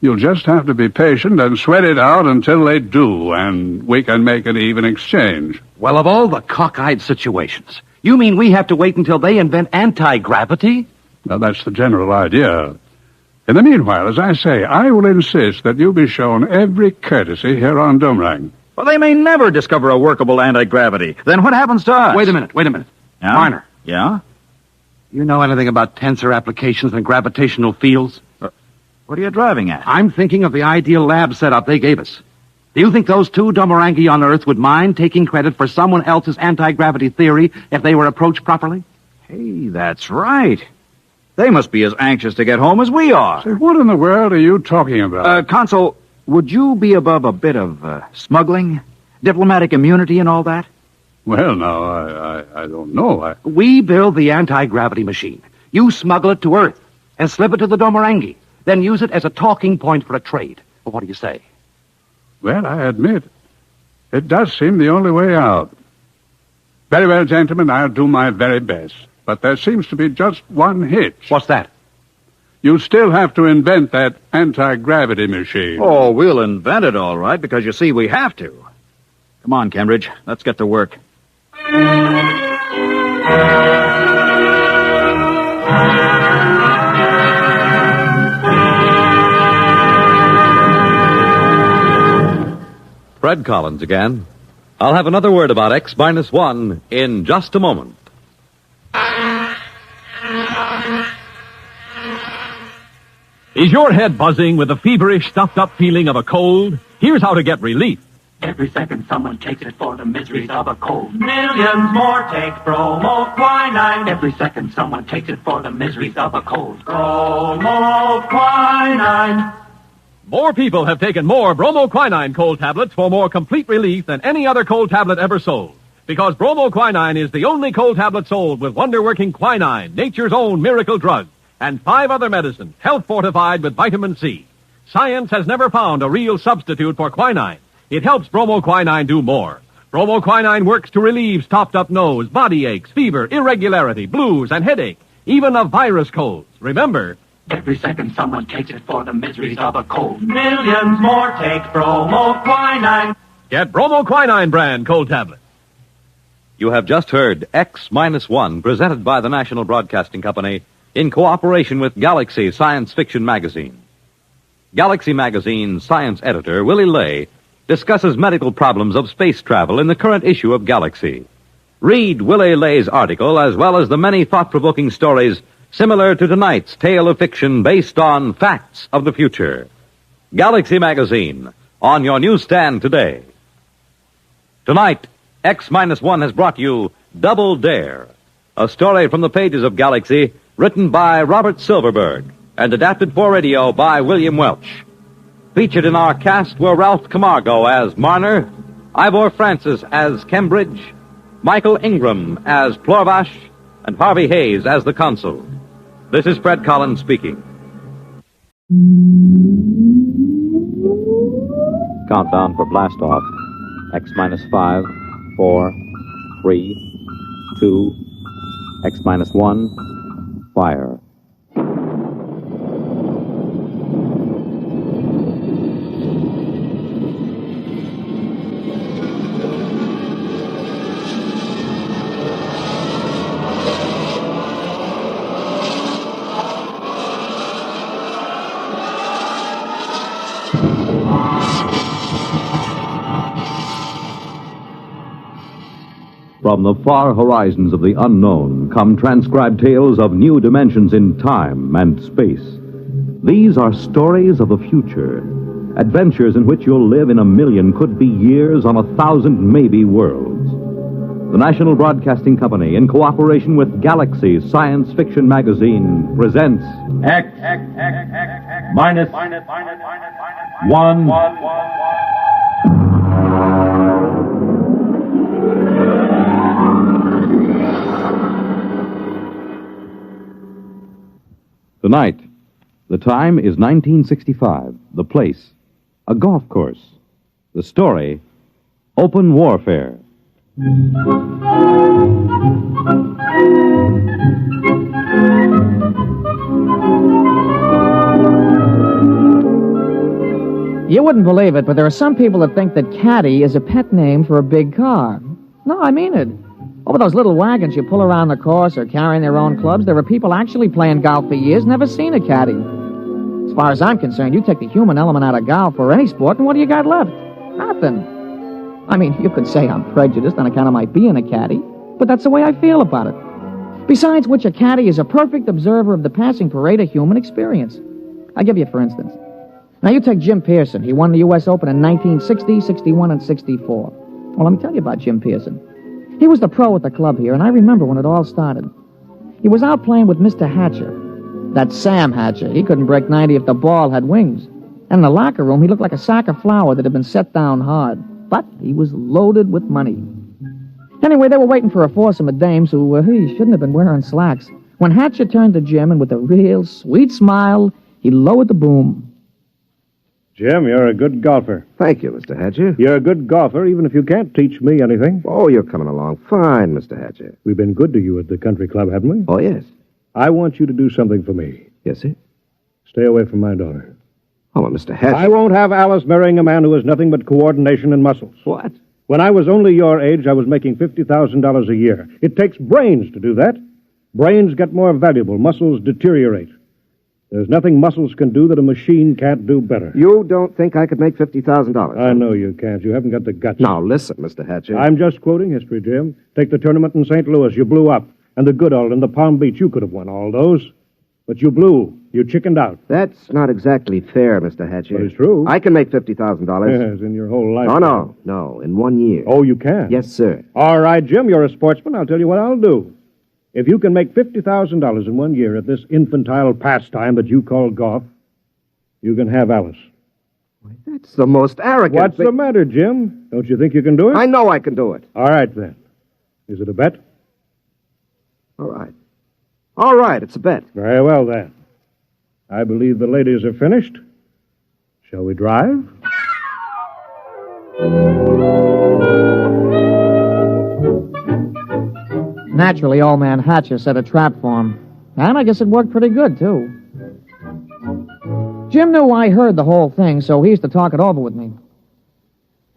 You'll just have to be patient and sweat it out until they do, and we can make an even exchange. Well, of all the cockeyed situations, you mean we have to wait until they invent anti-gravity? Now, that's the general idea. In the meanwhile, as I say, I will insist that you be shown every courtesy here on Domrang. Well, they may never discover a workable anti-gravity. Then what happens to us? Wait a minute. Yeah? Marner. Yeah? You know anything about tensor applications and gravitational fields? What are you driving at? I'm thinking of the ideal lab setup they gave us. Do you think those 2 Domarangi on Earth would mind taking credit for someone else's anti-gravity theory if they were approached properly? Hey, that's right. They must be as anxious to get home as we are. Say, what in the world are you talking about? Consul, would you be above a bit of smuggling, diplomatic immunity and all that? Well, now, I don't know. We build the anti-gravity machine. You smuggle it to Earth and slip it to the Domarangi. Then use it as a talking point for a trade. Well, what do you say? Well, I admit, it does seem the only way out. Very well, gentlemen, I'll do my very best. But there seems to be just one hitch. What's that? You still have to invent that anti-gravity machine. Oh, we'll invent it all right, because you see, we have to. Come on, Cambridge. Let's get to work. Fred Collins again. I'll have another word about X-1 in just a moment. Is your head buzzing with the feverish, stuffed-up feeling of a cold? Here's how to get relief. Every second someone takes it for the miseries of a cold. Millions more take bromoquinine. Every second someone takes it for the miseries of a cold. Bromoquinine. More people have taken more bromoquinine cold tablets for more complete relief than any other cold tablet ever sold. Because bromoquinine is the only cold tablet sold with wonder-working quinine, nature's own miracle drug, and 5 other medicines, health fortified with vitamin C. Science has never found a real substitute for quinine. It helps bromoquinine do more. Bromoquinine works to relieve stopped-up nose, body aches, fever, irregularity, blues, and headache, even of virus colds. Remember, every second someone takes it for the miseries of a cold. Millions more take bromoquinine. Get bromoquinine brand cold tablets. You have just heard X-1, presented by the National Broadcasting Company in cooperation with Galaxy Science Fiction Magazine. Galaxy Magazine's science editor, Willie Lay, discusses medical problems of space travel in the current issue of Galaxy. Read Willie Lay's article as well as the many thought-provoking stories similar to tonight's tale of fiction based on facts of the future. Galaxy Magazine, on your newsstand today. Tonight, X-1 has brought you Double Dare, a story from the pages of Galaxy written by Robert Silverberg and adapted for radio by William Welch. Featured in our cast were Ralph Camargo as Marner, Ivor Francis as Kembridge, Michael Ingram as Plorvash, and Harvey Hayes as the consul. This is Fred Collins speaking. Countdown for blast-off. X-5, 4, 3, 2, X-1, fire. From the far horizons of the unknown come transcribed tales of new dimensions in time and space. These are stories of the future, adventures in which you'll live in a million, could be years, on 1,000 maybe worlds. The National Broadcasting Company, in cooperation with Galaxy Science Fiction Magazine, presents X-1. Tonight, the time is 1965. The place, a golf course. The story, open warfare. You wouldn't believe it, but there are some people that think that caddy is a pet name for a big car. No, I mean it. Over those little wagons you pull around the course or carrying their own clubs, there are people actually playing golf for years, never seen a caddy. As far as I'm concerned, you take the human element out of golf or any sport, and what do you got left? Nothing. I mean, you could say I'm prejudiced on account of my being a caddy, but that's the way I feel about it. Besides which, a caddy is a perfect observer of the passing parade of human experience. I'll give you for instance. Now, you take Jim Pearson. He won the U.S. Open in 1960, 61, and 64. Well, let me tell you about Jim Pearson. He was the pro at the club here, and I remember when it all started. He was out playing with Mr. Hatcher. That's Sam Hatcher. He couldn't break 90 if the ball had wings. And in the locker room, he looked like a sack of flour that had been set down hard. But he was loaded with money. Anyway, they were waiting for a foursome of dames who shouldn't have been wearing slacks. When Hatcher turned to Jim, and with a real sweet smile, he lowered the boom. Jim, you're a good golfer. Thank you, Mr. Hatcher. You're a good golfer, even if you can't teach me anything. Oh, you're coming along fine, Mr. Hatcher. We've been good to you at the country club, haven't we? Oh, yes. I want you to do something for me. Yes, sir? Stay away from my daughter. Oh, well, Mr. Hatcher. I won't have Alice marrying a man who has nothing but coordination and muscles. What? When I was only your age, I was making $50,000 a year. It takes brains to do that. Brains get more valuable. Muscles deteriorate. There's nothing muscles can do that a machine can't do better. You don't think I could make $50,000? I know you can't. You haven't got the guts. Now, listen, Mr. Hatcher. I'm just quoting history, Jim. Take the tournament in St. Louis. You blew up. And the Goodall and the Palm Beach. You could have won all those. But you blew. You chickened out. That's not exactly fair, Mr. Hatcher. But it's true. I can make $50,000. Yes, in your whole life. No, in 1 year. Oh, you can? Yes, sir. All right, Jim, you're a sportsman. I'll tell you what I'll do. If you can make $50,000 in 1 year at this infantile pastime that you call golf, you can have Alice. That's the most arrogant What's thing. the matter, Jim? Don't you think you can do it? I know I can do it. All right, then. Is it a bet? All right. All right, it's a bet. Very well, then. I believe the ladies are finished. Shall we drive? Naturally, old man Hatcher set a trap for him. And I guess it worked pretty good, too. Jim knew I heard the whole thing, so he used to talk it over with me.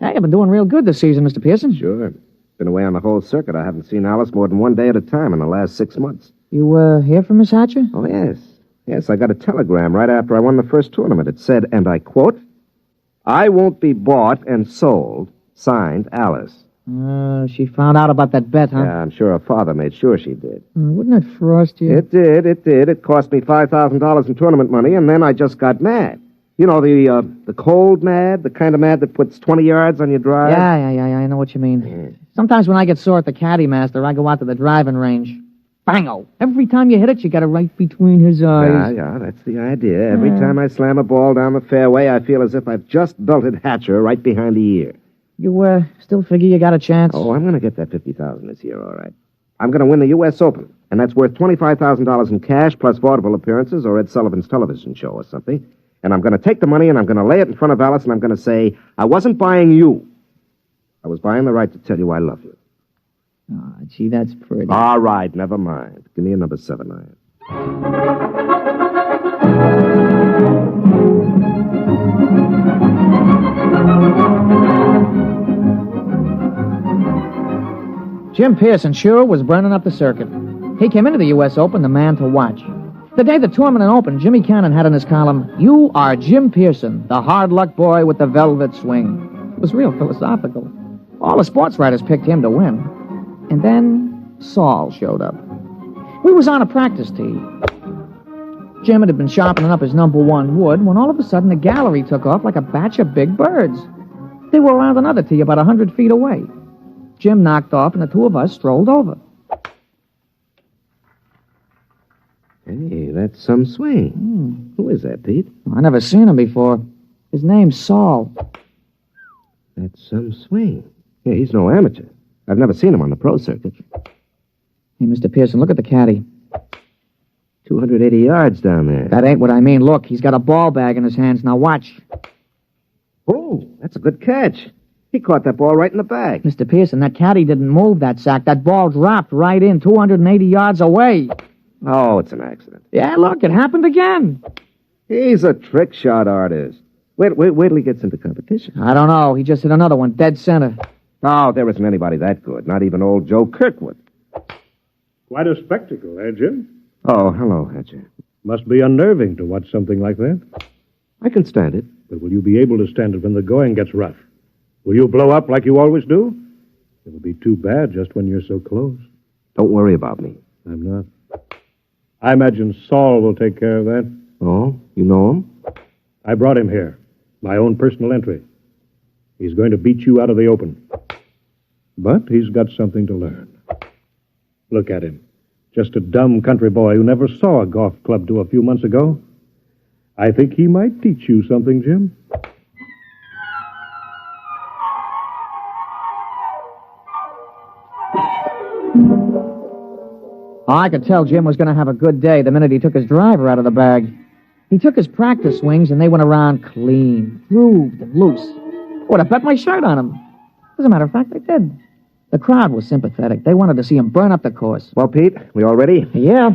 Hey, I've been doing real good this season, Mr. Pearson. Sure. Been away on the whole circuit. I haven't seen Alice more than 1 day at a time in the last 6 months. You, hear from Miss Hatcher? Oh, yes. Yes, I got a telegram right after I won the first tournament. It said, and I quote, "I won't be bought and sold. Signed, Alice." She found out about that bet, huh? Yeah, I'm sure her father made sure she did. Wouldn't it frost you? It did. It cost me $5,000 in tournament money, and then I just got mad. You know, the cold mad, the kind of mad that puts 20 yards on your drive? Yeah, I know what you mean. Sometimes when I get sore at the caddy master, I go out to the driving range. Bango! Every time you hit it, you got it right between his eyes. Yeah, that's the idea. Every time I slam a ball down the fairway, I feel as if I've just belted Hatcher right behind the ear. You, still figure you got a chance? Oh, I'm going to get that $50,000 this year, all right. I'm going to win the U.S. Open, and that's worth $25,000 in cash plus vaudeville appearances or Ed Sullivan's television show or something. And I'm going to take the money and I'm going to lay it in front of Alice and I'm going to say, I wasn't buying you. I was buying the right to tell you I love you. Oh, gee, that's pretty. All right, never mind. Give me a number 7 iron. Jim Pearson sure was burning up the circuit. He came into the U.S. Open the man to watch. The day the tournament opened, Jimmy Cannon had in his column, "You are Jim Pearson, the hard luck boy with the velvet swing." It was real philosophical. All the sports writers picked him to win. And then Saul showed up. We was on a practice tee. Jim had been sharpening up his number 1 wood when all of a sudden the gallery took off like a batch of big birds. They were around another tee about 100 feet away. Jim knocked off and the two of us strolled over. Hey, that's some swing. Who is that, Pete? I never seen him before. His name's Saul. That's some swing. Yeah, he's no amateur. I've never seen him on the pro circuit. Hey, Mr. Pearson, look at the caddy. 280 yards down there. That ain't what I mean. Look, he's got a ball bag in his hands. Now watch. Oh, that's a good catch. He caught that ball right in the bag. Mr. Pearson, that caddy didn't move that sack. That ball dropped right in 280 yards away. Oh, it's an accident. Yeah, look, it happened again. He's a trick shot artist. Wait till he gets into competition. I don't know. He just hit another one, dead center. Oh, there isn't anybody that good. Not even old Joe Kirkwood. Quite a spectacle, eh, Jim? Oh, hello, Hatcher. Must be unnerving to watch something like that. I can stand it. But will you be able to stand it when the going gets rough? Will you blow up like you always do? It'll be too bad just when you're so close. Don't worry about me. I'm not. I imagine Saul will take care of that. Oh, you know him? I brought him here. My own personal entry. He's going to beat you out of the open. But he's got something to learn. Look at him. Just a dumb country boy who never saw a golf club till a few months ago. I think he might teach you something, Jim. I could tell Jim was going to have a good day the minute he took his driver out of the bag. He took his practice swings, and they went around clean, grooved, and loose. Would have bet my shirt on him. As a matter of fact, they did. The crowd was sympathetic. They wanted to see him burn up the course. Well, Pete, we all ready? Yeah.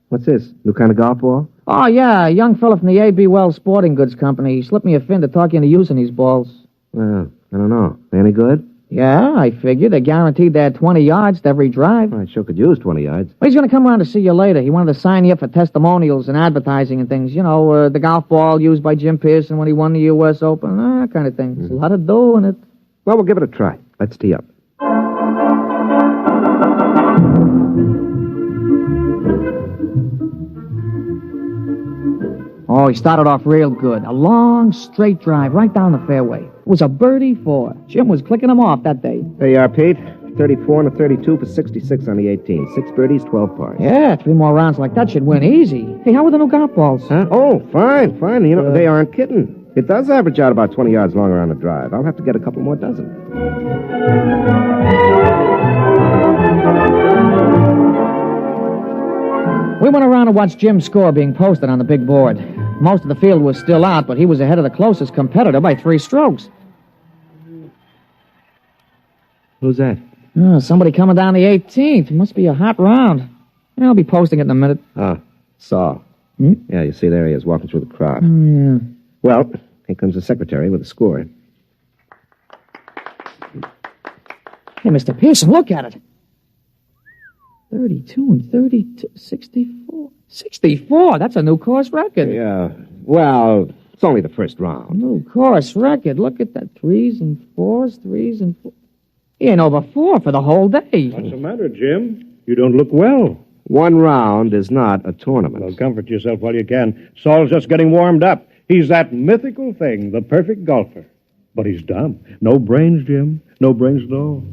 What's this? New kind of golf ball? Oh, yeah, a young fella from the A.B. Wells Sporting Goods Company. He slipped me a fin to talk you into using these balls. Well, I don't know. They any good? Yeah, I figured. They guaranteed they had 20 yards to every drive. I sure could use 20 yards. Well, he's going to come around to see you later. He wanted to sign you up for testimonials and advertising and things. You know, the golf ball used by Jim Pearson when he won the U.S. Open, that kind of thing. There's a lot of dough in it. Well, we'll give it a try. Let's tee up. Oh, he started off real good. A long, straight drive right down the fairway. It was a birdie 4. Jim was clicking him off that day. There you are, Pete. 34 and a 32 for 66 on the 18. 6 birdies, 12 pars. Yeah, 3 more rounds like that should win easy. Hey, how were the new golf balls? Huh? Oh, fine. You know, they aren't kidding. It does average out about 20 yards longer on the drive. I'll have to get a couple more dozen. We went around and watched Jim's score being posted on the big board. Most of the field was still out, but he was ahead of the closest competitor by 3 strokes. Who's that? Oh, somebody coming down the 18th. Must be a hot round. I'll be posting it in a minute. Ah, Saul. Yeah, you see, there he is, walking through the crowd. Yeah. Well, here comes the secretary with the score. Hey, Mr. Pearson, look at it. 32 and 32, 64. 64? That's a new course record. Yeah, well, it's only the first round. New course record. Look at that. 3s and 4s, 3s and 4s. He ain't over 4 for the whole day. What's the matter, Jim? You don't look well. 1 round is not a tournament. Well, comfort yourself while you can. Saul's just getting warmed up. He's that mythical thing, the perfect golfer. But he's dumb. No brains, Jim. No brains at all.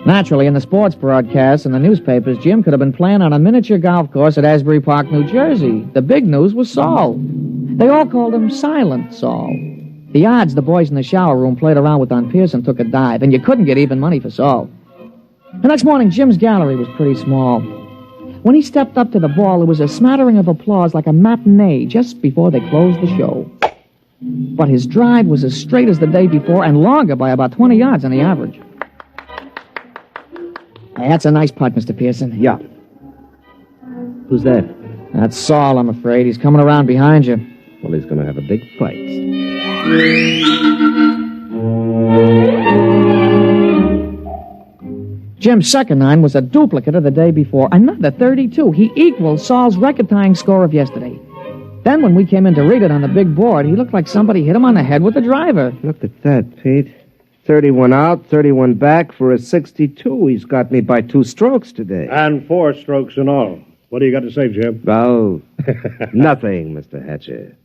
Naturally, in the sports broadcasts and the newspapers, Jim could have been playing on a miniature golf course at Asbury Park, New Jersey. The big news was Saul. They all called him Silent Saul. The odds the boys in the shower room played around with on Pearson took a dive, and you couldn't get even money for Saul. The next morning, Jim's gallery was pretty small. When he stepped up to the ball, there was a smattering of applause like a matinee just before they closed the show. But his drive was as straight as the day before and longer by about 20 yards on the average. Hey, that's a nice putt, Mr. Pearson. Yeah. Who's that? That's Saul, I'm afraid. He's coming around behind you. Well, he's going to have a big fight. Jim's second 9 was a duplicate of the day before. Another 32. He equaled Saul's record-tying score of yesterday. Then when we came in to read it on the big board, he looked like somebody hit him on the head with a driver. Look at that, Pete. 31 out, 31 back for a 62. He's got me by 2 strokes today. And 4 strokes in all. What do you got to say, Jim? Oh, nothing, Mr. Hatcher.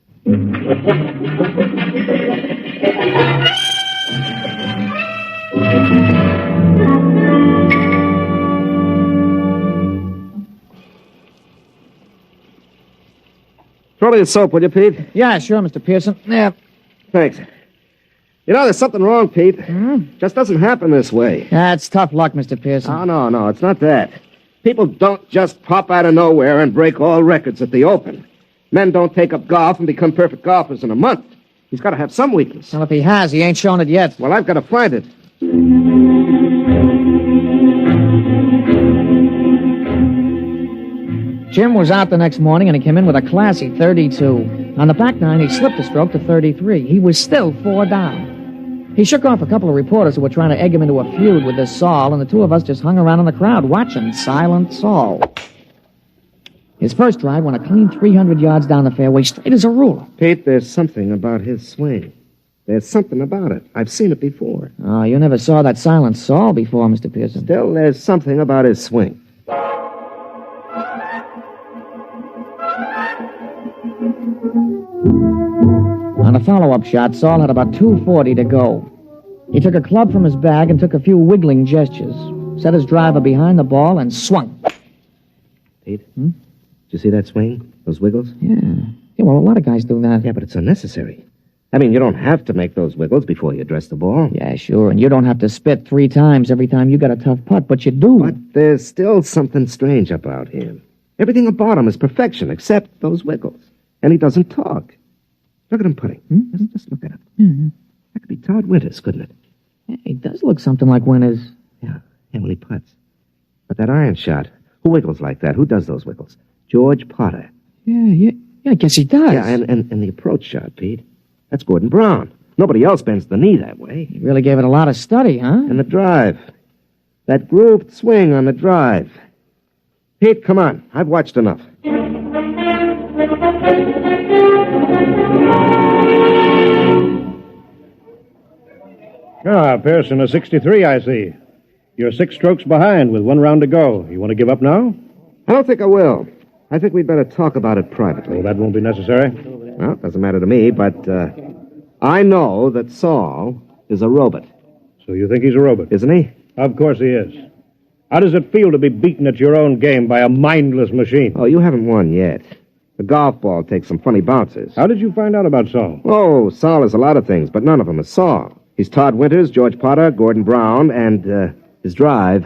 Throw me the soap, will you, Pete? Yeah, sure, Mr. Pearson. Yeah. Thanks. You know, there's something wrong, Pete. Just doesn't happen this way. That's tough luck, Mr. Pearson. Oh, no, it's not that. People don't just pop out of nowhere and break all records at the Open. Men don't take up golf and become perfect golfers in a month. He's got to have some weakness. Well, if he has, he ain't shown it yet. Well, I've got to find it. Jim was out the next morning, and he came in with a classy 32. On the back 9, he slipped a stroke to 33. He was still 4 down. He shook off a couple of reporters who were trying to egg him into a feud with this Saul, and the 2 of us just hung around in the crowd watching Silent Saul. His first drive went a clean 300 yards down the fairway, straight as a ruler. Pete, there's something about his swing. There's something about it. I've seen it before. Oh, you never saw that Silent Saul before, Mr. Pearson. Still, there's something about his swing. On a follow-up shot, Saul had about 240 to go. He took a club from his bag and took a few wiggling gestures, set his driver behind the ball, and swung. Pete? Did you see that swing? Those wiggles? Yeah, well, a lot of guys do that. Yeah, but it's unnecessary. I mean, you don't have to make those wiggles before you address the ball. Yeah, sure, and you don't have to spit 3 times every time you got a tough putt, but you do. But there's still something strange about him. Everything about him is perfection except those wiggles. And he doesn't talk. Look at him putting. Just look at him. Mm-hmm. That could be Todd Winters, couldn't it? Yeah, he does look something like Winters. Yeah, when he putts. But that iron shot, who wiggles like that? Who does those wiggles? George Potter. Yeah, I guess he does. Yeah, and the approach shot, Pete. That's Gordon Brown. Nobody else bends the knee that way. He really gave it a lot of study, huh? And the drive. That grooved swing on the drive. Pete, come on. I've watched enough. Ah, Pearson, a 63, I see. You're 6 strokes behind with 1 round to go. You want to give up now? I don't think I will. I think we'd better talk about it privately. Well, that won't be necessary. Well, it doesn't matter to me, but I know that Saul is a robot. So you think he's a robot? Isn't he? Of course he is. How does it feel to be beaten at your own game by a mindless machine? Oh, you haven't won yet. The golf ball takes some funny bounces. How did you find out about Saul? Oh, Saul is a lot of things, but none of them is Saul. He's Todd Winters, George Potter, Gordon Brown, and his drive,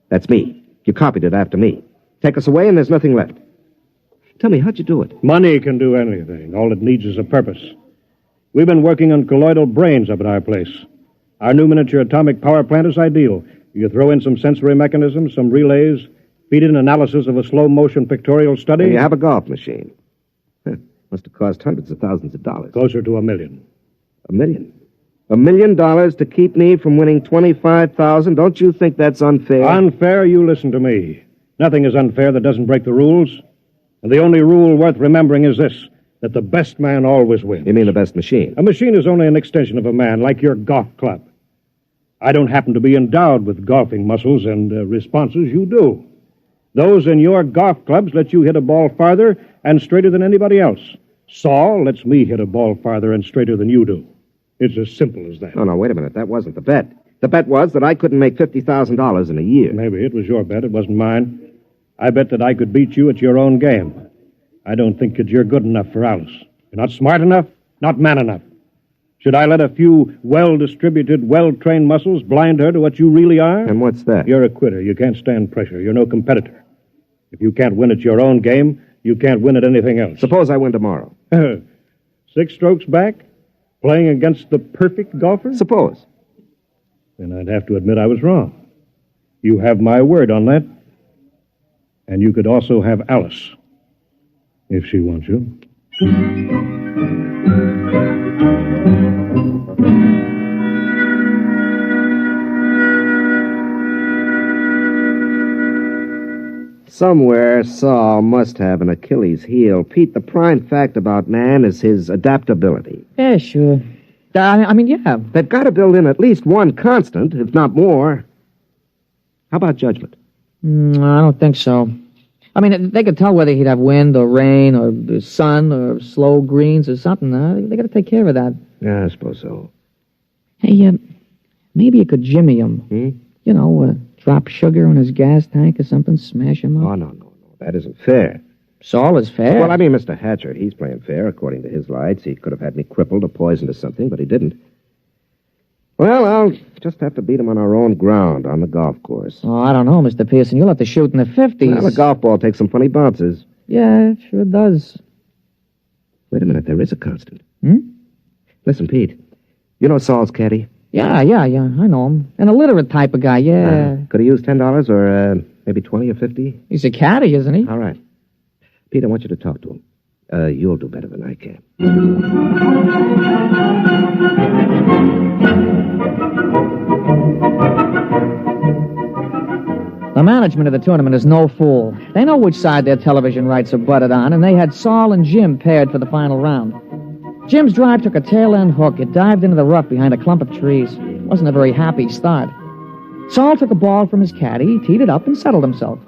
that's me. You copied it after me. Take us away and there's nothing left. Tell me, how'd you do it? Money can do anything. All it needs is a purpose. We've been working on colloidal brains up at our place. Our new miniature atomic power plant is ideal. You throw in some sensory mechanisms, some relays, feed in analysis of a slow-motion pictorial study. And you have a golf machine. Must have cost hundreds of thousands of dollars. Closer to $1 million. $1 million? $1 million to keep me from winning $25,000? Don't you think that's unfair? Unfair? You listen to me. Nothing is unfair that doesn't break the rules. And the only rule worth remembering is this, that the best man always wins. You mean the best machine? A machine is only an extension of a man, like your golf club. I don't happen to be endowed with golfing muscles and responses. You do. Those in your golf clubs let you hit a ball farther and straighter than anybody else. Saul lets me hit a ball farther and straighter than you do. It's as simple as that. Oh, no, wait a minute. That wasn't the bet. The bet was that I couldn't make $50,000 in a year. Maybe it was your bet. It wasn't mine. I bet that I could beat you at your own game. I don't think that you're good enough for Alice. You're not smart enough, not man enough. Should I let a few well-distributed, well-trained muscles blind her to what you really are? And what's that? You're a quitter. You can't stand pressure. You're no competitor. If you can't win at your own game, you can't win at anything else. Suppose I win tomorrow. 6 strokes back? Playing against the perfect golfer? Suppose. Then I'd have to admit I was wrong. You have my word on that. And you could also have Alice, if she wants you. Somewhere, Saul must have an Achilles heel. Pete, the prime fact about man is his adaptability. Yeah, sure. Yeah. They've got to build in at least one constant, if not more. How about judgment? I don't think so. I mean, they could tell whether he'd have wind or rain or the sun or slow greens or something. They got to take care of that. Yeah, I suppose so. Hey, maybe you could jimmy him. You know, drop sugar in his gas tank or something, smash him up. Oh, no. That isn't fair. Saul is fair. Well, I mean, Mr. Hatcher, he's playing fair according to his lights. He could have had me crippled or poisoned or something, but he didn't. Well, I'll just have to beat him on our own ground on the golf course. Oh, I don't know, Mr. Pearson. You'll have to shoot in the 50s. Well, the golf ball takes some funny bounces. Yeah, it sure does. Wait a minute, there is a constant. Listen, Pete, you know Saul's caddy? Yeah, I know him. An illiterate type of guy, yeah. Could he use $10 or maybe 20 or 50? He's a caddy, isn't he? All right. Pete, I want you to talk to him. You'll do better than I can. The management of the tournament is no fool. They know which side their television rights are butted on, and they had Saul and Jim paired for the final round. Jim's drive took a tail-end hook. It dived into the rough behind a clump of trees. It wasn't a very happy start. Saul took a ball from his caddy, teed it up, and settled himself.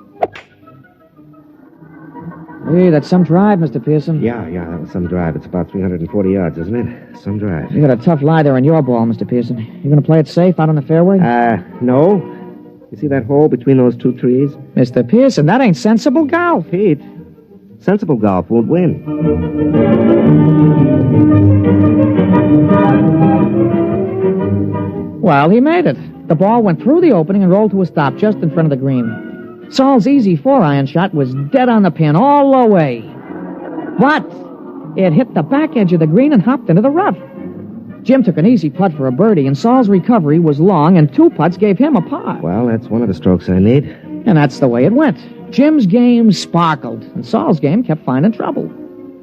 Hey, that's some drive, Mr. Pearson. Yeah, that was some drive. It's about 340 yards, isn't it? Some drive. You got a tough lie there on your ball, Mr. Pearson. You going to play it safe out on the fairway? No. You see that hole between those 2 trees? Mr. Pearson, that ain't sensible golf. Pete, sensible golf won't win. Well, he made it. The ball went through the opening and rolled to a stop just in front of the green. Saul's easy 4-iron shot was dead on the pin all the way. What? It hit the back edge of the green and hopped into the rough. Jim took an easy putt for a birdie, and Saul's recovery was long, and 2 putts gave him a par. Well, that's one of the strokes I need. And that's the way it went. Jim's game sparkled, and Saul's game kept finding trouble.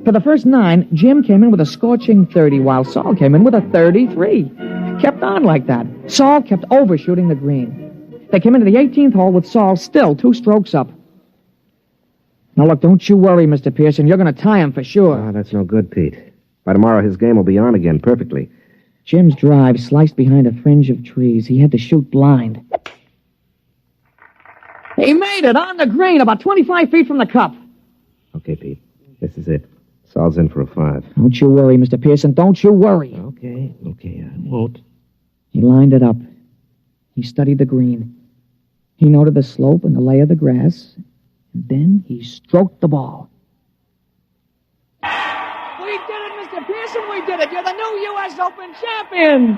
For the first 9, Jim came in with a scorching 30, while Saul came in with a 33. Kept on like that. Saul kept overshooting the green. They came into the 18th hole with Saul still 2 strokes up. Now, look, don't you worry, Mr. Pearson. You're going to tie him for sure. Oh, that's no good, Pete. By tomorrow, his game will be on again perfectly. Jim's drive sliced behind a fringe of trees. He had to shoot blind. He made it on the green, about 25 feet from the cup. Okay, Pete. This is it. Saul's in for a 5. Don't you worry, Mr. Pearson. Don't you worry. Okay, I won't. He lined it up. He studied the green. He noted the slope and the lay of the grass. And then he stroked the ball. We did it, Mr. Pearson. We did it. You're the new U.S. Open champion.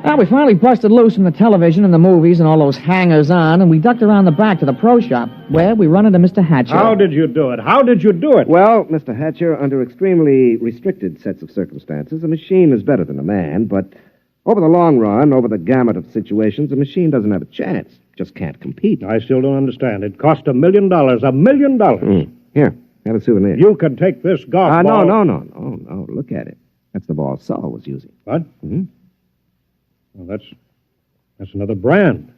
Well, we finally busted loose from the television and the movies and all those hangers-on, and we ducked around the back to the pro shop, where we run into Mr. Hatcher. How did you do it? Well, Mr. Hatcher, under extremely restricted sets of circumstances, a machine is better than a man, but over the long run, over the gamut of situations, a machine doesn't have a chance. Just can't compete. I still don't understand. It cost $1 million. $1 million. Here, have a souvenir. You can take this golf ball. No. Look at it. That's the ball Saul was using. What? Mm-hmm. Well, that's another brand.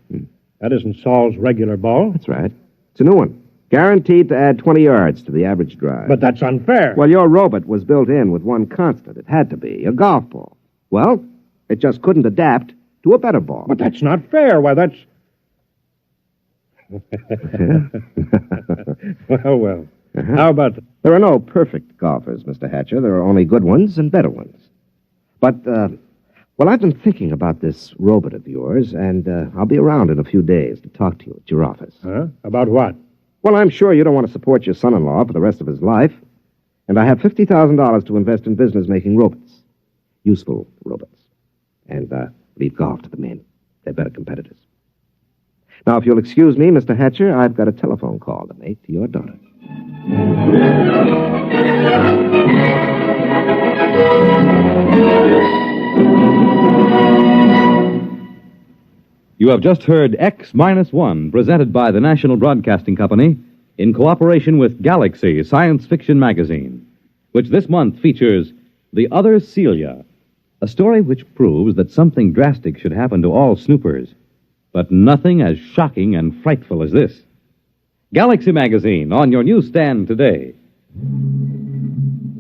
That isn't Saul's regular ball. That's right. It's a new one. Guaranteed to add 20 yards to the average drive. But that's unfair. Well, your robot was built in with one constant. It had to be a golf ball. Well, it just couldn't adapt to a better ball. But that's not fair. Why, that's... Well. Uh-huh. How about... There are no perfect golfers, Mr. Hatcher. There are only good ones and better ones. But, well, I've been thinking about this robot of yours, and I'll be around in a few days to talk to you at your office. Huh? About what? Well, I'm sure you don't want to support your son-in-law for the rest of his life. And I have $50,000 to invest in business making robots. Useful robots. And leave golf to the men. They're better competitors. Now, if you'll excuse me, Mr. Hatcher, I've got a telephone call to make to your daughter. You have just heard X-1, presented by the National Broadcasting Company in cooperation with Galaxy Science Fiction Magazine, which this month features The Other Celia, a story which proves that something drastic should happen to all snoopers, but nothing as shocking and frightful as this. Galaxy Magazine, on your newsstand today.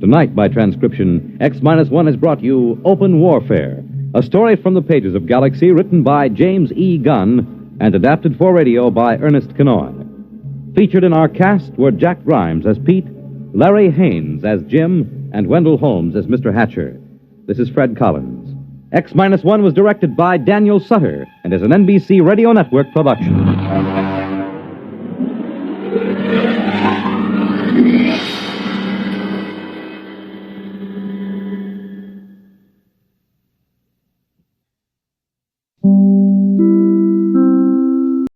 Tonight, by transcription, X-1 has brought you Open Warfare, a story from the pages of Galaxy written by James E. Gunn and adapted for radio by Ernest Kenoy. Featured in our cast were Jack Grimes as Pete, Larry Haynes as Jim, and Wendell Holmes as Mr. Hatcher. This is Fred Collins. X-1 was directed by Daniel Sutter and is an NBC Radio Network production.